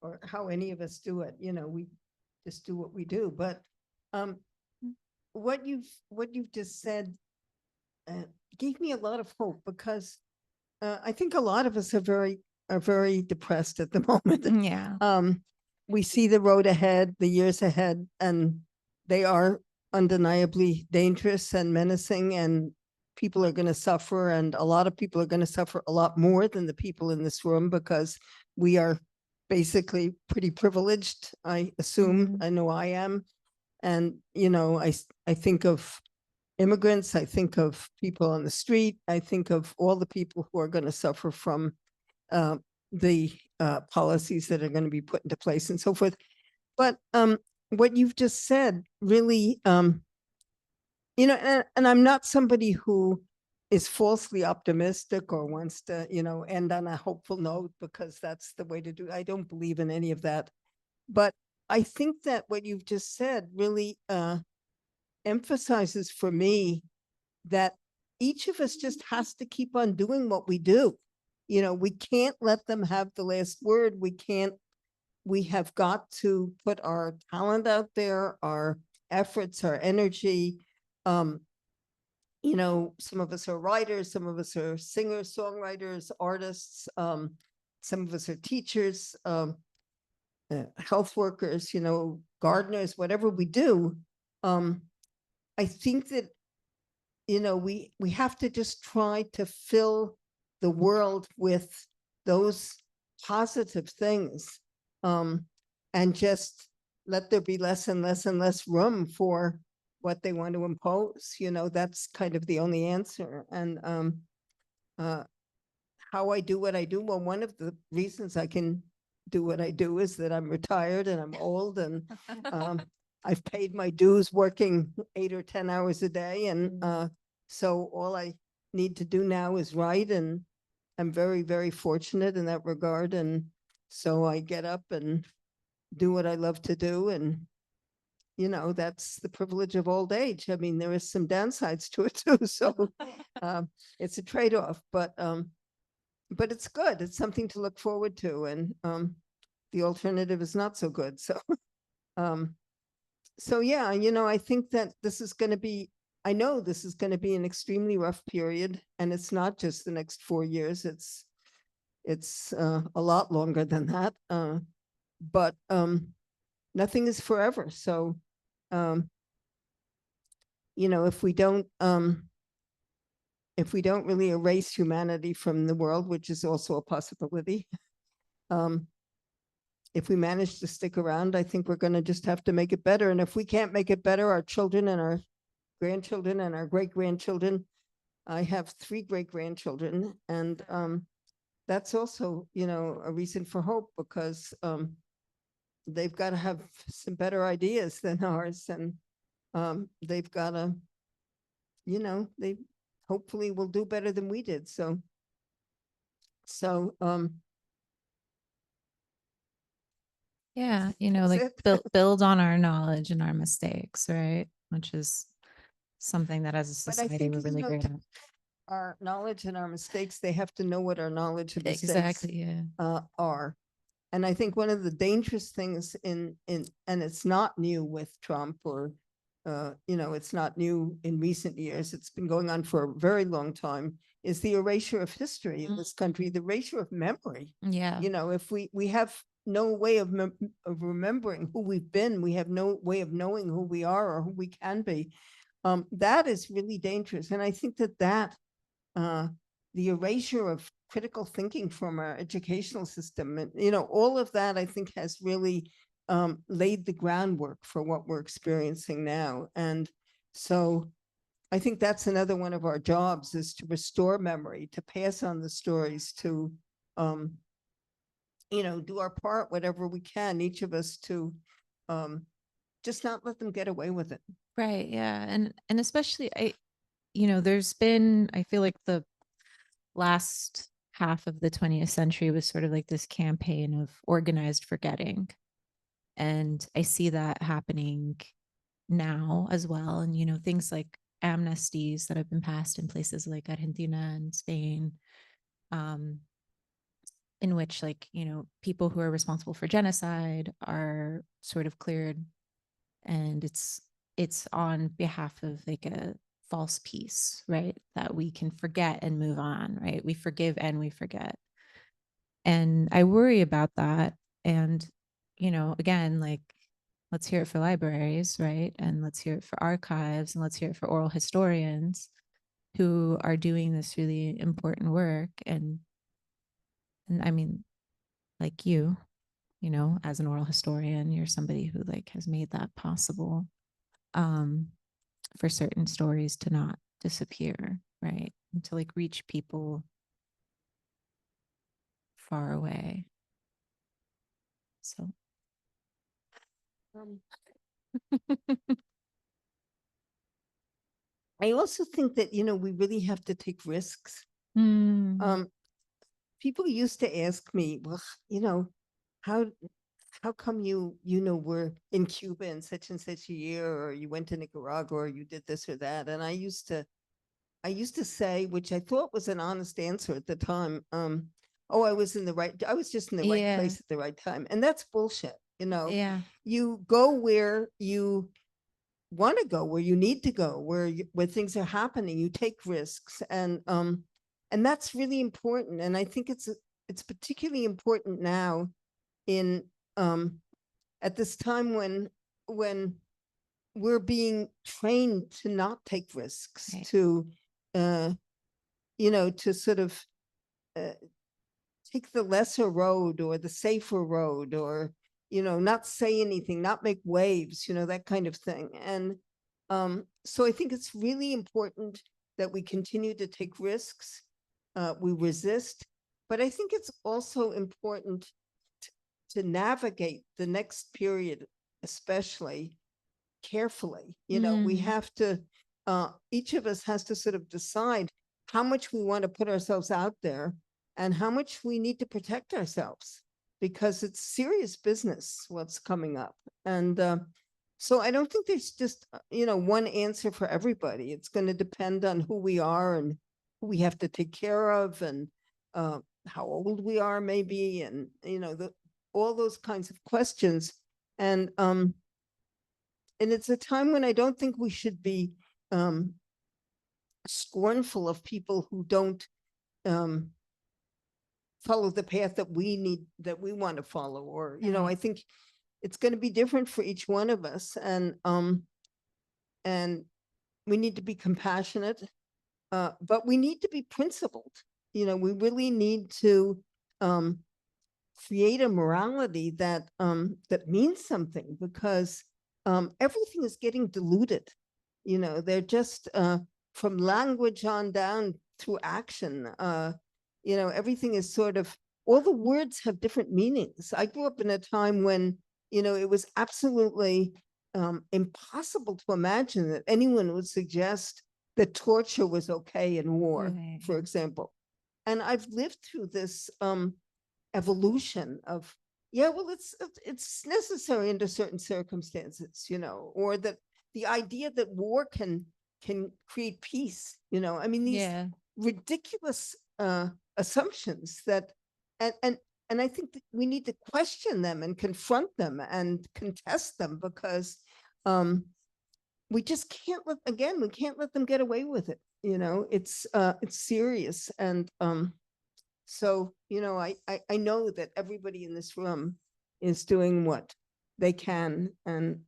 or how any of us do it. We just do what we do. But what you've just said gave me a lot of hope, because I think a lot of us are very depressed at the moment. Yeah. We see the road ahead, the years ahead, and they are undeniably dangerous and menacing, and people are going to suffer, and a lot of people are going to suffer a lot more than the people in this room, because we are basically pretty privileged, I assume. I know I am. And, I think of immigrants, I think of people on the street, I think of all the people who are going to suffer from the policies that are going to be put into place and so forth. But what you've just said really, and I'm not somebody who is falsely optimistic or wants to, end on a hopeful note, because that's the way to do it. I don't believe in any of that. But I think that what you've just said really emphasizes for me that each of us just has to keep on doing what we do. We can't let them have the last word. We have got to put our talent out there, our efforts, our energy. Some of us are writers, some of us are singers, songwriters, artists, some of us are teachers, health workers, gardeners, whatever we do. I think that, we have to just try to fill the world with those positive things, and just let there be less and less and less room for what they want to impose. That's kind of the only answer. And how I do what I do, well, one of the reasons I can do what I do is that I'm retired and I'm old, and I've paid my dues working 8 or 10 hours a day. And so all I need to do now is write, and I'm very, very fortunate in that regard. And so I get up and do what I love to do. And, that's the privilege of old age. I mean, there is some downsides to it too. So it's a trade-off, but it's good. It's something to look forward to. And the alternative is not so good. So, yeah, I think that this is going to be, I know this is going to be an extremely rough period, and it's not just the next 4 years. It's a lot longer than that. But nothing is forever. So, if we don't really erase humanity from the world, which is also a possibility, if we manage to stick around, I think we're going to just have to make it better. And if we can't make it better, our children and our grandchildren and our great-grandchildren, I have 3 great-grandchildren, and that's also, a reason for hope, because they've got to have some better ideas than ours, and they've got to, they hopefully will do better than we did. So Yeah, That's like it. build on our knowledge and our mistakes, right? Which is something that as a But I society think, we're really great at. our knowledge and our mistakes, they have to know what our knowledge and mistakes Exactly, yeah. are. And I think one of the dangerous things and it's not new with Trump, or it's not new in recent years, it's been going on for a very long time, is the erasure of history in this country, the erasure of memory. Yeah. If we have no way of remembering who we've been, we have no way of knowing who we are or who we can be. That is really dangerous. And I think that the erasure of critical thinking from our educational system, and all of that, I think, has really laid the groundwork for what we're experiencing now. And so I think that's another one of our jobs, is to restore memory, to pass on the stories, to do our part, whatever we can, each of us, to just not let them get away with it. Right, yeah. And especially there's been, I feel like the last half of the 20th century was sort of like this campaign of organized forgetting. And I see that happening now as well. And, things like amnesties that have been passed in places like Argentina and Spain, in which, like, people who are responsible for genocide are sort of cleared. And it's on behalf of like a false peace, right? That we can forget and move on, right? We forgive and we forget. And I worry about that. And, again, like, let's hear it for libraries, right? And let's hear it for archives, and let's hear it for oral historians who are doing this really important work. And I mean, like you, as an oral historian, you're somebody who like has made that possible, for certain stories to not disappear, right? And to like reach people far away. So I also think that, we really have to take risks. People used to ask me, well, how come you were in Cuba in such and such a year, or you went to Nicaragua, or you did this or that? And I used to say, which I thought was an honest answer at the time, oh, I was just in the right place at the right time. And that's bullshit. Yeah. You go where you want to go, where you need to go, where things are happening. You take risks, and that's really important. And I think it's particularly important now in at this time when we're being trained to not take risks, Right. to to sort of take the lesser road or the safer road, or not say anything, not make waves, that kind of thing. And so I think it's really important that we continue to take risks, we resist, but I think it's also important to navigate the next period, especially carefully. We have to, each of us has to sort of decide how much we want to put ourselves out there and how much we need to protect ourselves, because it's serious business what's coming up. And so I don't think there's just, one answer for everybody. It's going to depend on who we are and who we have to take care of, and how old we are maybe, and, all those kinds of questions. And it's a time when I don't think we should be scornful of people who don't follow the path that we want to follow, or I think it's going to be different for each one of us, and we need to be compassionate, but we need to be principled. We really need to create a morality that means something, because everything is getting diluted. They're just from language on down through action. Everything is sort of, all the words have different meanings. I grew up in a time when you know, it was absolutely impossible to imagine that anyone would suggest that torture was okay in war, Right. for example. And I've lived through this evolution of, yeah, well, it's necessary under certain circumstances, you know, or that the idea that war can create peace, you know, I mean, these Yeah. ridiculous assumptions that, and I think that we need to question them and confront them and contest them, because we just can't we can't let them get away with it. You know, it's serious. And so, you know, I know that everybody in this room is doing what they can. And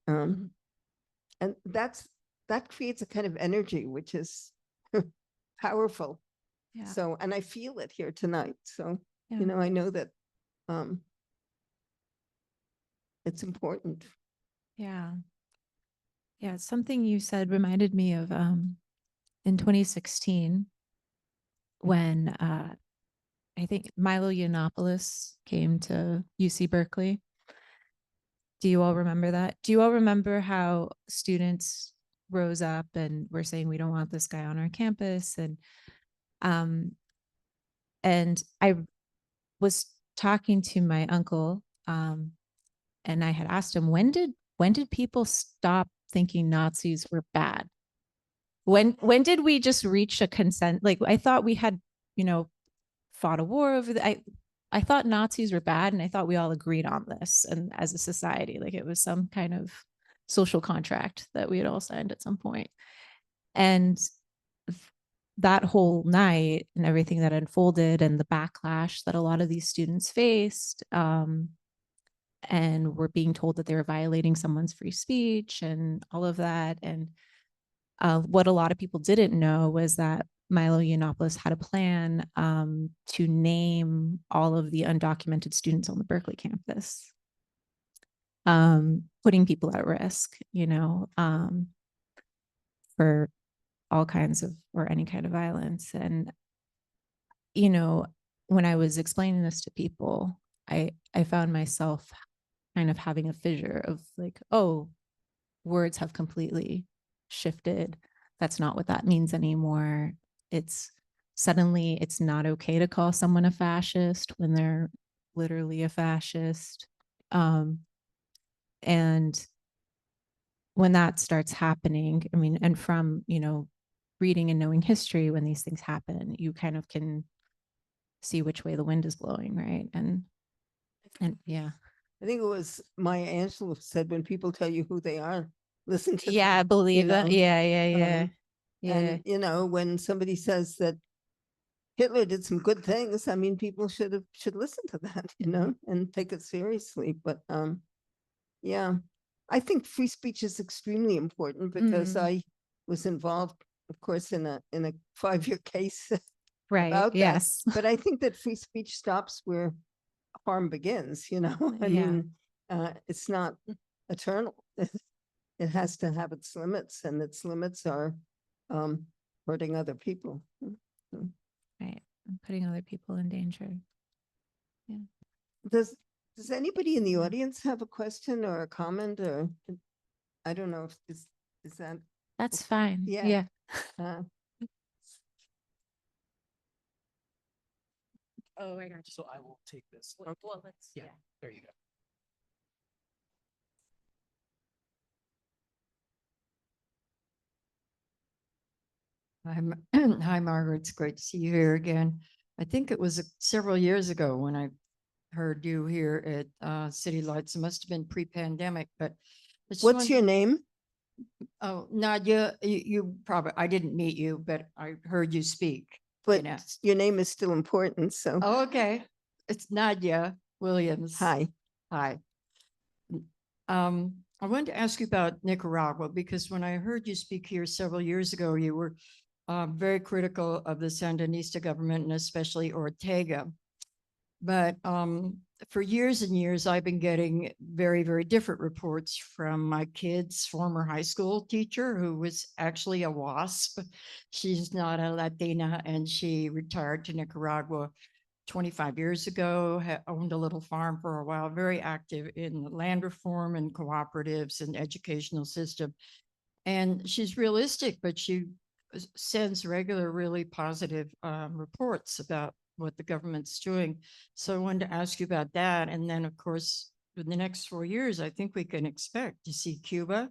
that creates a kind of energy, which is powerful. Yeah. So, and I feel it here tonight. So, Yeah. you know, I know that it's important. Yeah. Yeah. Something you said reminded me of in 2016 when I think Milo Yiannopoulos came to UC Berkeley. Do you all remember that? Do you all remember how students rose up and were saying, we don't want this guy on our campus? And I was talking to my uncle, and I had asked him, when did people stop thinking Nazis were bad? When did we just reach a consent? Like, I thought we had, you know, fought a war over I thought Nazis were bad, and I thought we all agreed on this, and as a society, like it was some kind of social contract that we had all signed at some point. And that whole night and everything that unfolded and the backlash that a lot of these students faced, and were being told that they were violating someone's free speech and all of that. And what a lot of people didn't know was that Milo Yiannopoulos had a plan to name all of the undocumented students on the Berkeley campus, putting people at risk, you know, for all kinds of, or any kind of violence. And, you know, when I was explaining this to people, I found myself kind of having a fissure of like, oh, words have completely shifted. That's not what that means anymore. It's suddenly it's not okay to call someone a fascist when they're literally a fascist. And when that starts happening, I mean, and from, you know, reading and knowing history, when these things happen, you kind of can see which way the wind is blowing, right? And yeah. I think it was Maya Angelou said, when people tell you who they are, listen to Yeah, I them, believe you that. know? Yeah. And, you know, when somebody says that Hitler did some good things, I mean, people should listen to that, you know, and take it seriously. But yeah, I think free speech is extremely important, because I was involved, of course, in a 5-year case Right. about Yes. that. But I think that free speech stops where harm begins, you know. I Yeah. mean, it's not eternal. It has to have its limits, and its limits are hurting other people. Right. And putting other people in danger. Yeah. Does anybody in the audience have a question or a comment, or I don't know if is that That's fine. Yeah. Yeah. Oh, I got you. So I will take this. Well, let's, Yeah, there you go. Hi, Margaret. It's great to see you here again. I think it was several years ago when I heard you here at City Lights. It must have been pre-pandemic, but I just What's wanted- your name? Oh, Nadia, you probably, I didn't meet you, but I heard you speak. But know. your name is still important, so Oh, okay. It's Nadia Williams. hi. Hi. I wanted to ask you about Nicaragua, because when I heard you speak here several years ago, you were very critical of the Sandinista government, and especially Ortega. But for years and years, I've been getting very, very different reports from my kid's former high school teacher, who was actually a WASP. She's not a Latina, and she retired to Nicaragua 25 years ago, owned a little farm for a while, very active in land reform and cooperatives and educational system. And she's realistic, but she sends regular, really positive reports about what the government's doing. So I wanted to ask you about that. And then, of course, in the next 4 years, I think we can expect to see Cuba,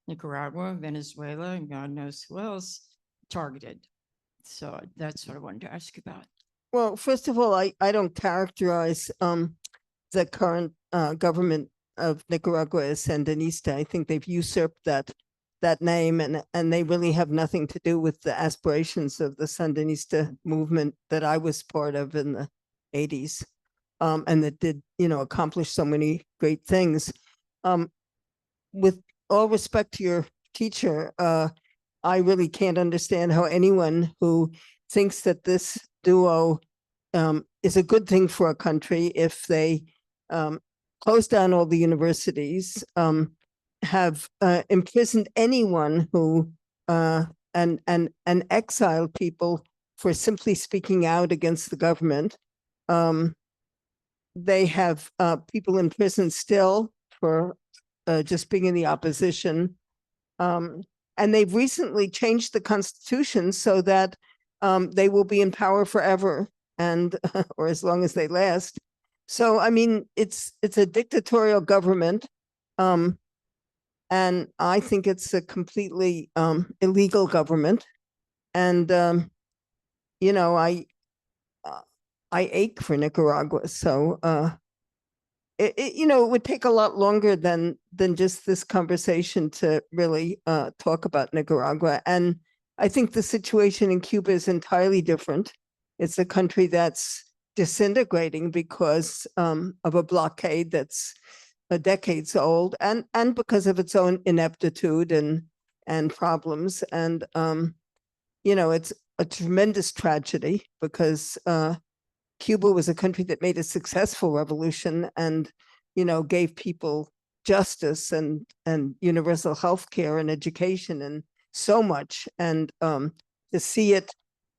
Nicaragua, Venezuela, and God knows who else targeted. So that's what I wanted to ask you about. Well, first of all, I don't characterize the current government of Nicaragua as Sandinista. I think they've usurped that name, and they really have nothing to do with the aspirations of the Sandinista movement that I was part of in the 80s, and that did, accomplish so many great things. With all respect to your teacher, I really can't understand how anyone who thinks that this duo is a good thing for a country, if they close down all the universities, have imprisoned anyone who and exiled people for simply speaking out against the government. They have people in prison still for just being in the opposition. And they've recently changed the constitution so that they will be in power forever, and or as long as they last. So, I mean, it's a dictatorial government. And I think it's a completely illegal government. And, I ache for Nicaragua. So, it would take a lot longer than just this conversation to really talk about Nicaragua. And I think the situation in Cuba is entirely different. It's a country that's disintegrating because of a blockade that's decades old, and because of its own ineptitude and problems. And it's a tremendous tragedy because Cuba was a country that made a successful revolution and, gave people justice and universal health care and education and so much. And to see it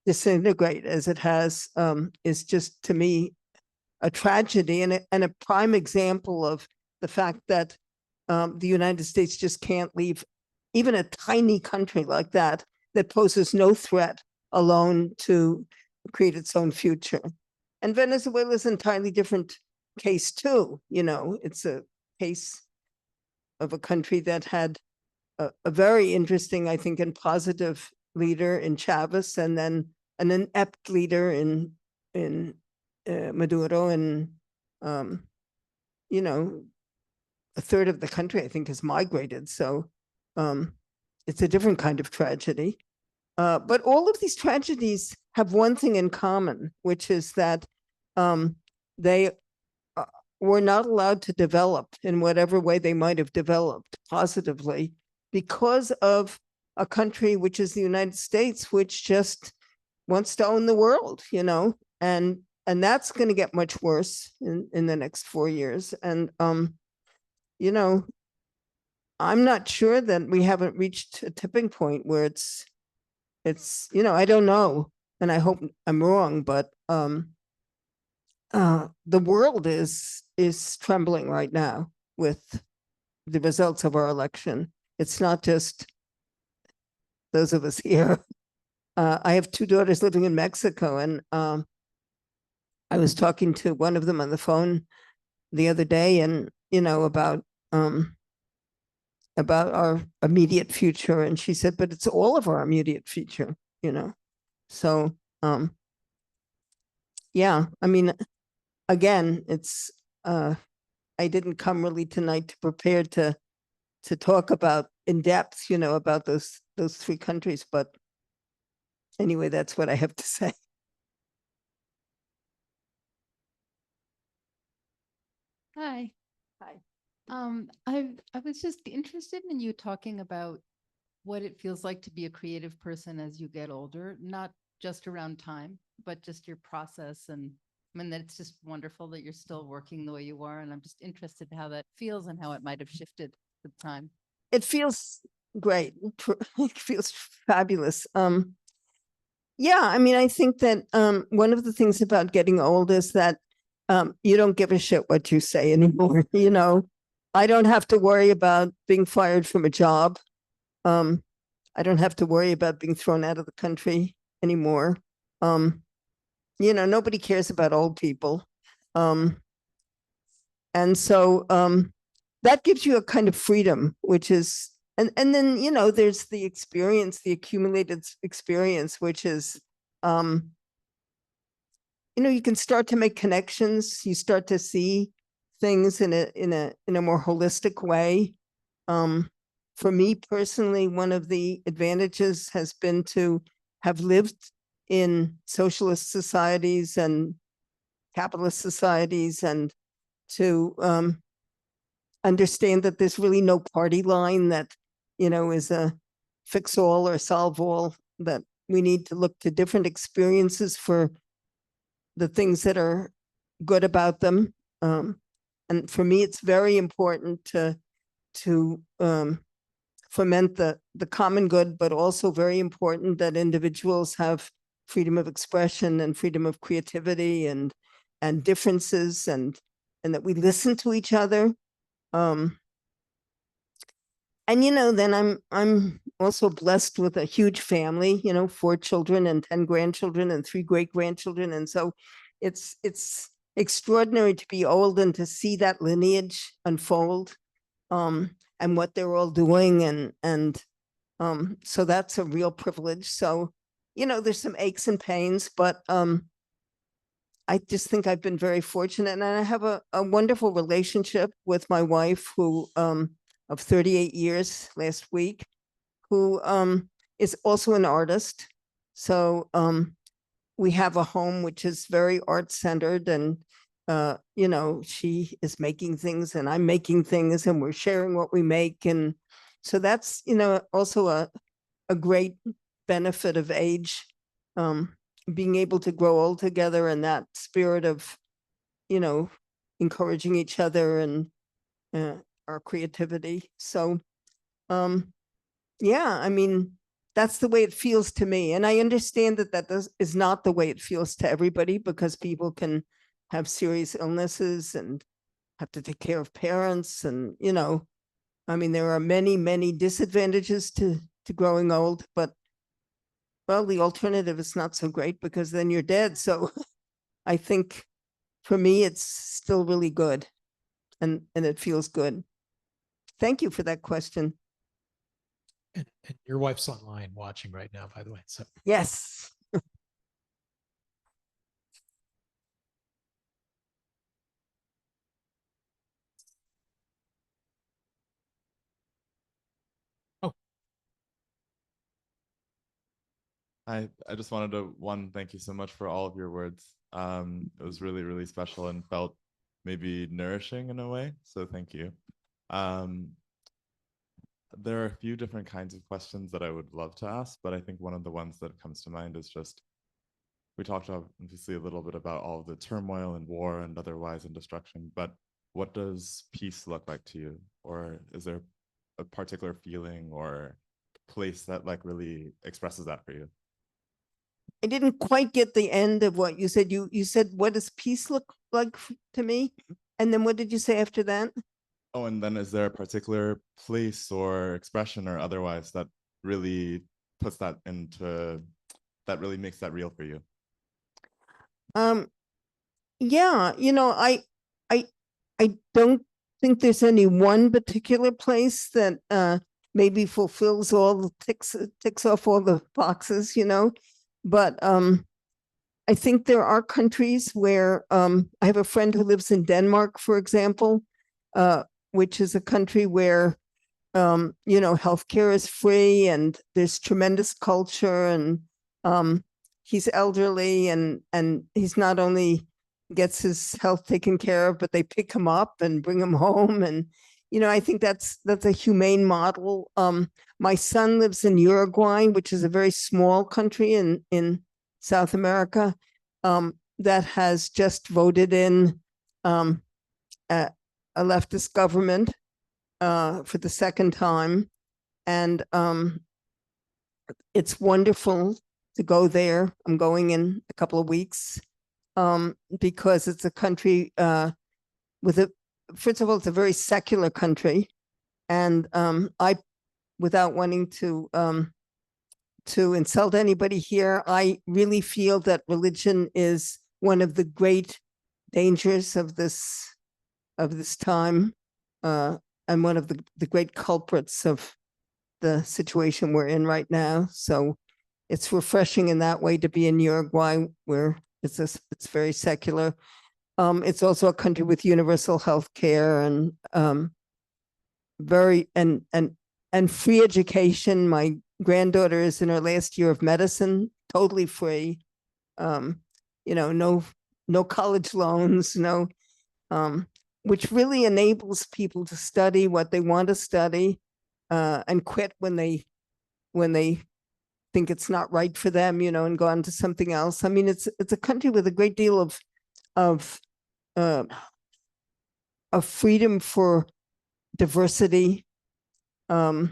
disintegrate as it has is just, to me, a tragedy and a prime example of the fact that the United States just can't leave even a tiny country like that poses no threat alone to create its own future. And Venezuela is an entirely different case too. It's a case of a country that had a very interesting, I think, and positive leader in Chavez, and then an inept leader in Maduro, and a third of the country, I think, has migrated. So it's a different kind of tragedy. But all of these tragedies have one thing in common, which is that they were not allowed to develop in whatever way they might have developed positively because of a country, which is the United States, which just wants to own the world, and that's going to get much worse in the next 4 years. And, I'm not sure that we haven't reached a tipping point where it's, I don't know, and I hope I'm wrong, but the world is trembling right now with the results of our election. It's not just those of us here. I have 2 daughters living in Mexico, and I was talking to one of them on the phone the other day, and about our immediate future, and she said, "But it's all of our immediate future." So yeah, I mean, again, it's I didn't come really tonight to prepare to talk about in depth, about those 3 countries, but anyway, that's what I have to say. Hi. Hi. I was just interested in you talking about what it feels like to be a creative person as you get older, not just around time, but just your process. And I mean, that it's just wonderful that you're still working the way you are. And I'm just interested in how that feels and how it might have shifted with time. It feels great. It feels fabulous. Yeah, I mean, I think that one of the things about getting old is that you don't give a shit what you say anymore. You know, I don't have to worry about being fired from a job. I don't have to worry about being thrown out of the country anymore. You know, nobody cares about old people. And so that gives you a kind of freedom, which is, and then, you know, there's the experience, the accumulated experience, which is, you know, you can start to make connections. You start to see things in a more holistic way. For me personally, one of the advantages has been to have lived in socialist societies and capitalist societies, and to understand that there's really no party line that, you know, is a fix all or solve all, that we need to look to different experiences for the things that are good about them. And for me, it's very important to foment the common good, but also very important that individuals have freedom of expression and freedom of creativity and differences, and that we listen to each other. And you know, then I'm also blessed with a huge family, you know, 4 children and 10 grandchildren and 3 great grandchildren. And so it's extraordinary to be old and to see that lineage unfold, and what they're all doing. And so that's a real privilege. So, you know, there's some aches and pains, but I just think I've been very fortunate, and I have a wonderful relationship with my wife, who of 38 years last week, who is also an artist. So we have a home which is very art centered, and you know, she is making things and I'm making things, and we're sharing what we make. And so that's, you know, also a great benefit of age, being able to grow old together, and that spirit of, you know, encouraging each other and our creativity. So yeah, I mean, that's the way it feels to me. And I understand that is not the way it feels to everybody, because people can have serious illnesses and have to take care of parents. And, you know, I mean, there are many, many disadvantages to growing old, but well, the alternative is not so great, because then you're dead. So I think for me, it's still really good, and it feels good. Thank you for that question. And your wife's online watching right now, by the way. So Yes. I just wanted to thank you so much for all of your words. It was really, really special and felt maybe nourishing in a way. So thank you. There are a few different kinds of questions that I would love to ask, but I think one of the ones that comes to mind is just, we talked obviously a little bit about all of the turmoil and war and otherwise and destruction, but what does peace look like to you? Or is there a particular feeling or place that like really expresses that for you? I didn't quite get the end of what you said. You said, what does peace look like to me? And then what did you say after that? Oh, and then is there a particular place or expression or otherwise that really puts that into, that really makes that real for you? Yeah, you know, I don't think there's any one particular place that maybe fulfills all the ticks off all the boxes, you know. But I think there are countries where I have a friend who lives in Denmark, for example, which is a country where you know, healthcare is free and there's tremendous culture, and he's elderly, and he's not only gets his health taken care of, but they pick him up and bring him home. And you know, I think that's a humane model. My son lives in Uruguay, which is a very small country in South America, that has just voted in a leftist government for the second time. And it's wonderful to go there. I'm going in a couple of weeks because it's a country with a, first of all, it's a very secular country. And I, without wanting to insult anybody here, I really feel that religion is one of the great dangers of this time, and one of the great culprits of the situation we're in right now. So it's refreshing in that way to be in Uruguay, where it's very secular. It's also a country with universal health care and very and free education. My granddaughter is in her last year of medicine, totally free. No college loans, which really enables people to study what they want to study, and quit when they think it's not right for them, and go on to something else. I mean, it's a country with a great deal of freedom for diversity. I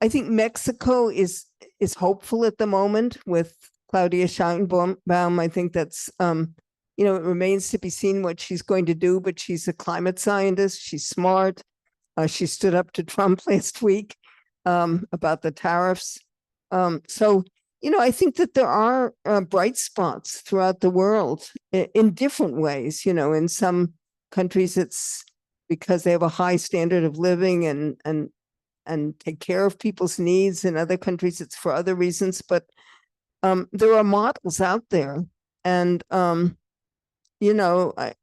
think Mexico is hopeful at the moment with Claudia Sheinbaum. I think that's it remains to be seen what she's going to do, but she's a climate scientist. She's smart. She stood up to Trump last week about the tariffs. So I think that there are bright spots throughout the world in different ways. In some countries, it's because they have a high standard of living and take care of people's needs. In other countries, it's for other reasons. But there are models out there. And, I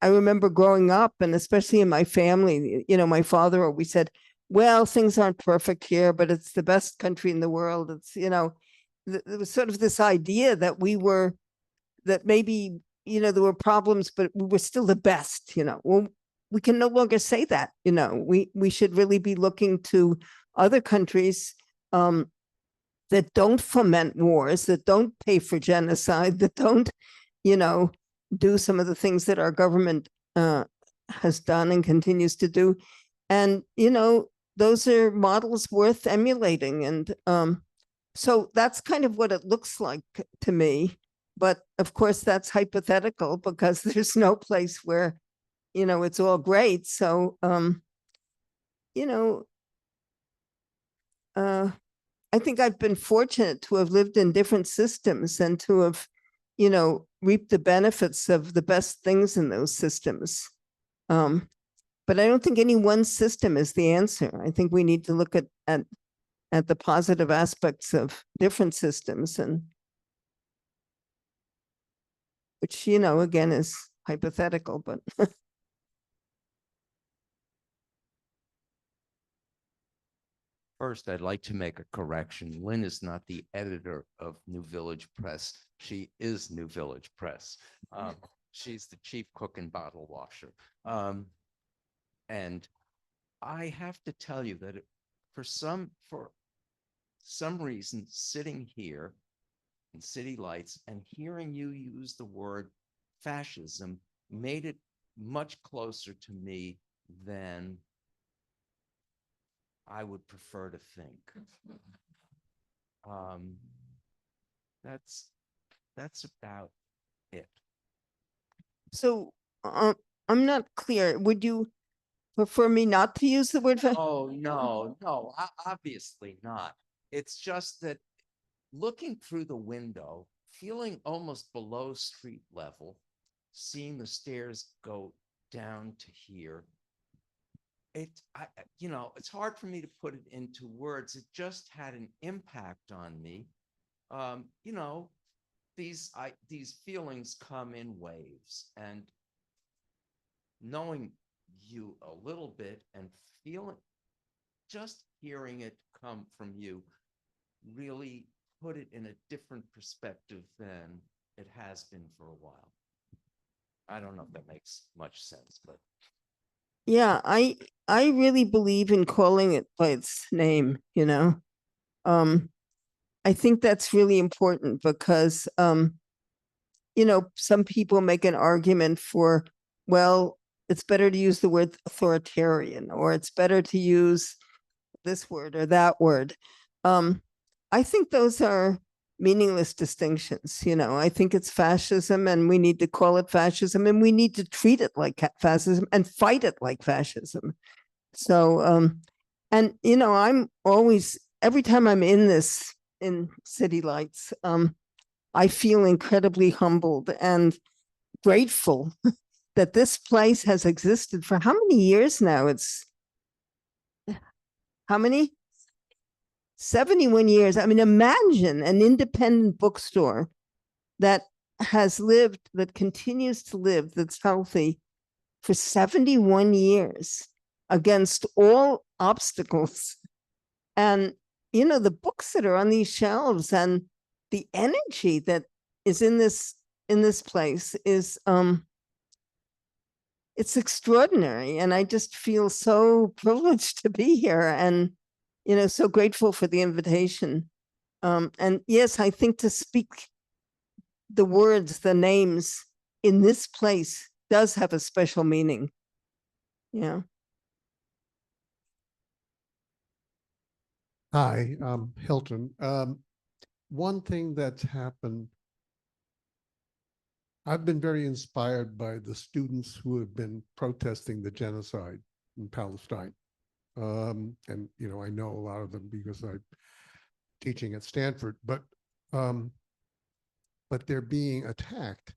remember growing up, and especially in my family, my father always said, well, things aren't perfect here, but it's the best country in the world. It's, there was sort of this idea that that maybe, there were problems, but we were still the best, Well, we can no longer say that, we should really be looking to other countries that don't foment wars, that don't pay for genocide, that don't, do some of the things that our government has done and continues to do. And, those are models worth emulating. And so that's kind of what it looks like to me. But of course, that's hypothetical because there's no place where, it's all great. So, I think I've been fortunate to have lived in different systems and to have, reaped the benefits of the best things in those systems. But I don't think any one system is the answer. I think we need to look at the positive aspects of different systems, and which, again, is hypothetical, but First, I'd like to make a correction. Lynn is not the editor of New Village Press. She is New Village Press. She's the chief cook and bottle washer. And I have to tell you that for some reason, sitting here in City Lights and hearing you use the word fascism made it much closer to me than I would prefer to think. That's about it. so I'm not clear. Would you prefer me not to use the word? Oh, no, obviously not. It's just that looking through the window, feeling almost below street level, seeing the stairs go down to here, it's hard for me to put it into words. It just had an impact on me. These feelings come in waves, and knowing you a little bit and just hearing it come from you really put it in a different perspective than it has been for a while. I don't know if that makes much sense, but Yeah, I really believe in calling it by its name, I think that's really important because some people make an argument for, well, it's better to use the word authoritarian, or it's better to use this word or that word. I think those are meaningless distinctions. You know, I think it's fascism and we need to call it fascism and we need to treat it like fascism and fight it like fascism. So, and you know, I'm always, every time I'm in City Lights, I feel incredibly humbled and grateful that this place has existed for how many years now? It's how many? 71 years. I mean, imagine an independent bookstore that has lived, that continues to live, that's healthy for 71 years against all obstacles. And, you know, the books that are on these shelves and the energy that is in this place is, it's extraordinary. And I just feel so privileged to be here and, you know, so grateful for the invitation. And yes, I think to speak the words, the names in this place does have a special meaning. Yeah. Hi, Hilton. One thing that's happened, I've been very inspired by the students who have been protesting the genocide in Palestine. And, you know, I know a lot of them because I'm teaching at Stanford, but they're being attacked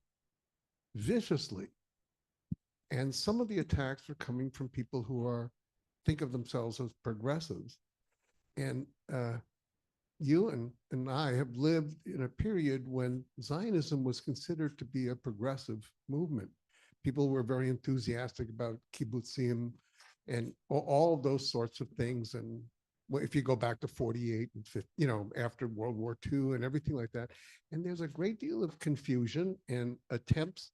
viciously. And some of the attacks are coming from people who think of themselves as progressives. And you and I have lived in a period when Zionism was considered to be a progressive movement. People were very enthusiastic about kibbutzim and all of those sorts of things. And if you go back to 48 and 50, you know, after World War II and everything like that. And there's a great deal of confusion and attempts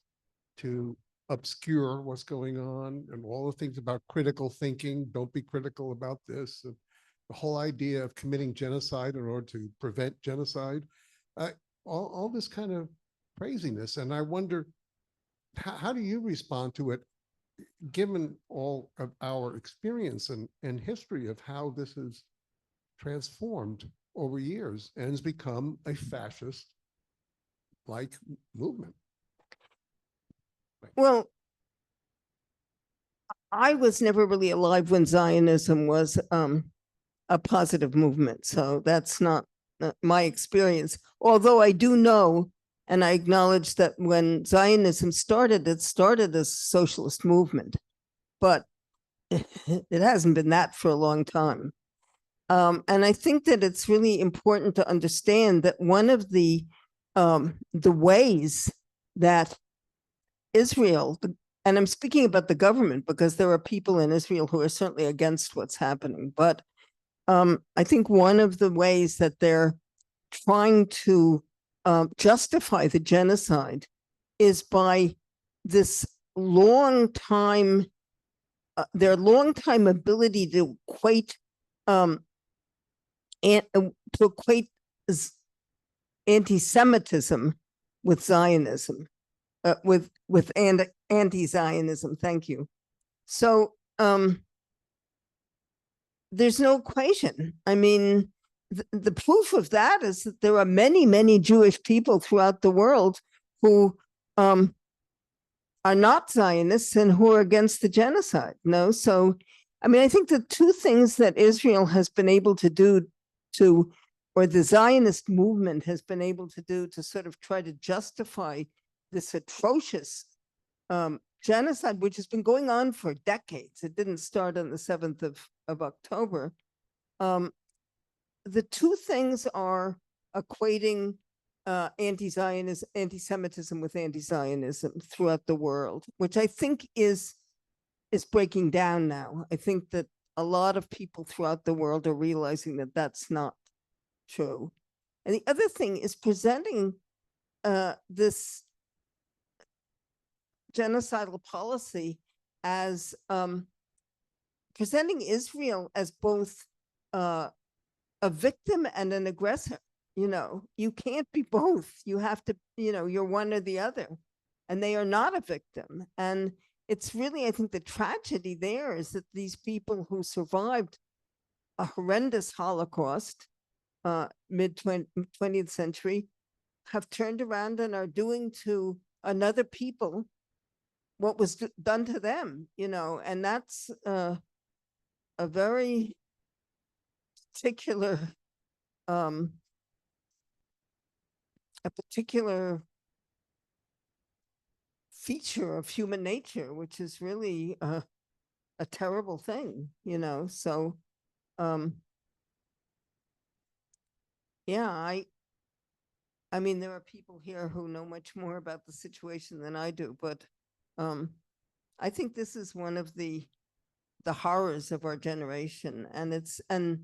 to obscure what's going on and all the things about critical thinking. Don't be critical about this. And the whole idea of committing genocide in order to prevent genocide, all this kind of craziness. And I wonder, how do you respond to it, given all of our experience and history of how this is transformed over years and has become a fascist-like movement? Well, I was never really alive when Zionism was a positive movement. So that's not my experience. Although I do know, and I acknowledge that when Zionism started, it started as a socialist movement, but it hasn't been that for a long time. And I think that it's really important to understand that one of the ways that Israel, and I'm speaking about the government because there are people in Israel who are certainly against what's happening, but I think one of the ways that they're trying to justify the genocide is by this long time, their long time ability to equate anti-Semitism with Zionism, with anti-Zionism. Thank you. So there's no equation. I mean, the proof of that is that there are many, many Jewish people throughout the world who are not Zionists and who are against the genocide. No, so I mean, I think the two things that Israel has been able to do or the Zionist movement has been able to do to sort of try to justify this atrocious genocide, which has been going on for decades. It didn't start on the 7th of October. The two things are equating anti-Zionism, anti-Semitism with anti-Zionism throughout the world, which I think is breaking down now. I think that a lot of people throughout the world are realizing that that's not true. And the other thing is presenting this genocidal policy as presenting Israel as both a victim and an aggressor. You know, you can't be both. You have to, you know, you're one or the other. And they are not a victim. And it's really, I think the tragedy there is that these people who survived a horrendous Holocaust mid 20th century have turned around and are doing to another people what was done to them, you know, and that's a very particular a particular feature of human nature, which is really a terrible thing, you know. So yeah, I mean, there are people here who know much more about the situation than I do, but I think this is one of the horrors of our generation. And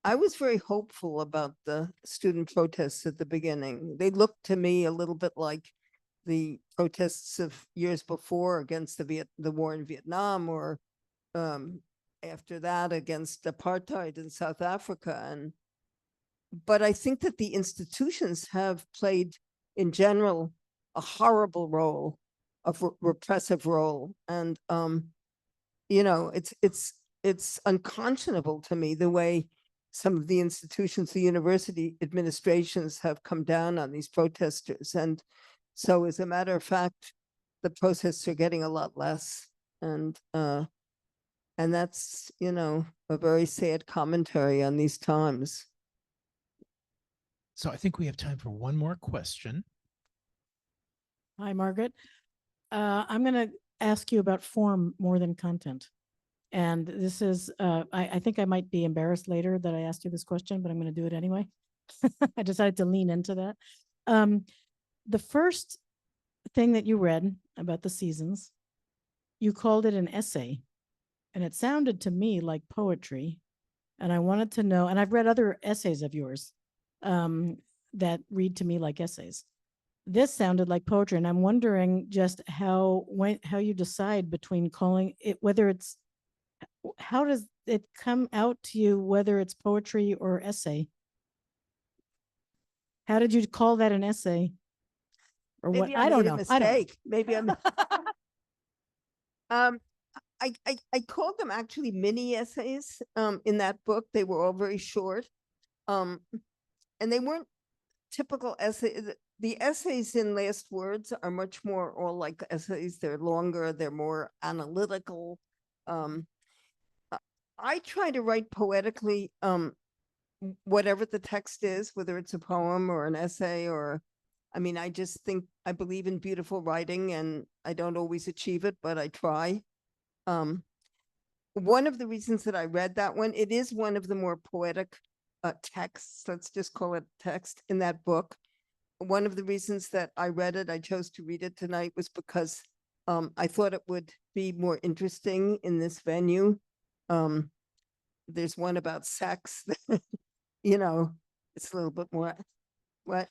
I was very hopeful about the student protests at the beginning. They looked to me a little bit like the protests of years before against the war in Vietnam, or after that against apartheid in South Africa. But I think that the institutions have played, in general, a horrible role, repressive role. And, you know, it's unconscionable to me the way some of the institutions, the university administrations have come down on these protesters. And so as a matter of fact, the protests are getting a lot less. And that's, you know, a very sad commentary on these times. So I think we have time for one more question. Hi, Margaret. I'm going to ask you about form more than content. And this is, I think I might be embarrassed later that I asked you this question, but I'm going to do it anyway. I decided to lean into that. The first thing that you read about the seasons, you called it an essay. And it sounded to me like poetry. And I wanted to know, and I've read other essays of yours that read to me like essays. This sounded like poetry, and I'm wondering just how you decide between calling it, whether it's, how does it come out to you whether it's poetry or essay? How did you call that an essay? Or Maybe what? I don't made a know. I don't know. mistake. Maybe I'm. I called them actually mini essays in that book. They were all very short. And they weren't typical essays. The essays in Last Words are much more all like essays. They're longer, they're more analytical. I try to write poetically, whatever the text is, whether it's a poem or an essay, or, I mean, I just think I believe in beautiful writing, and I don't always achieve it, but I try. One of the reasons that I read that one, it is one of the more poetic texts, let's just call it text, in that book. One of the reasons that I read it, I chose to read it tonight, was because I thought it would be more interesting in this venue. There's one about sex, you know, it's a little bit more, what,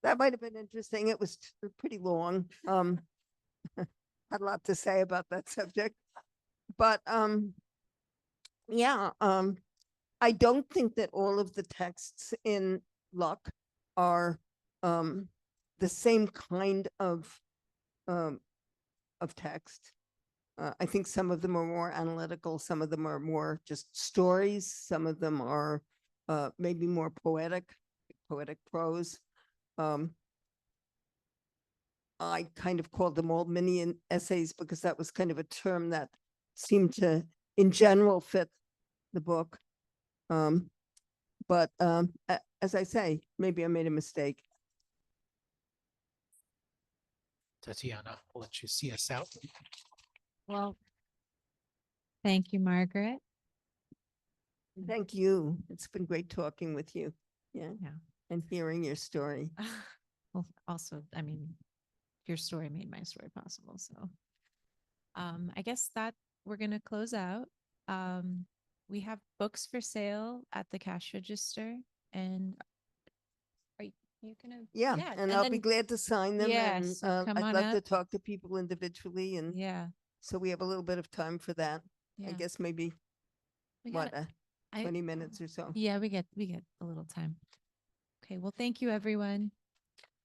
that might have been interesting. It was pretty long. Had a lot to say about that subject, but yeah, I don't think that all of the texts in Luck are the same kind of text. I think some of them are more analytical, some of them are more just stories, some of them are maybe more poetic prose. I kind of called them all mini essays because that was kind of a term that seemed to, in general, fit the book. But as I say, maybe I made a mistake. Tatiana, I'll let you see us out. Well, thank you, Margaret. Thank you. It's been great talking with you. Yeah. Yeah. And hearing your story. Well, also, I mean, your story made my story possible. So I guess that we're going to close out. We have books for sale at the cash register, and are you gonna? Yeah, and I'll be then- glad to sign them. Yeah, And so come I'd on love to up. talk to people individually, and Yeah, so we have a little bit of time for that. I yeah. guess maybe We what, got 20 minutes or so. Yeah, we get a little time. Okay, well, thank you, everyone.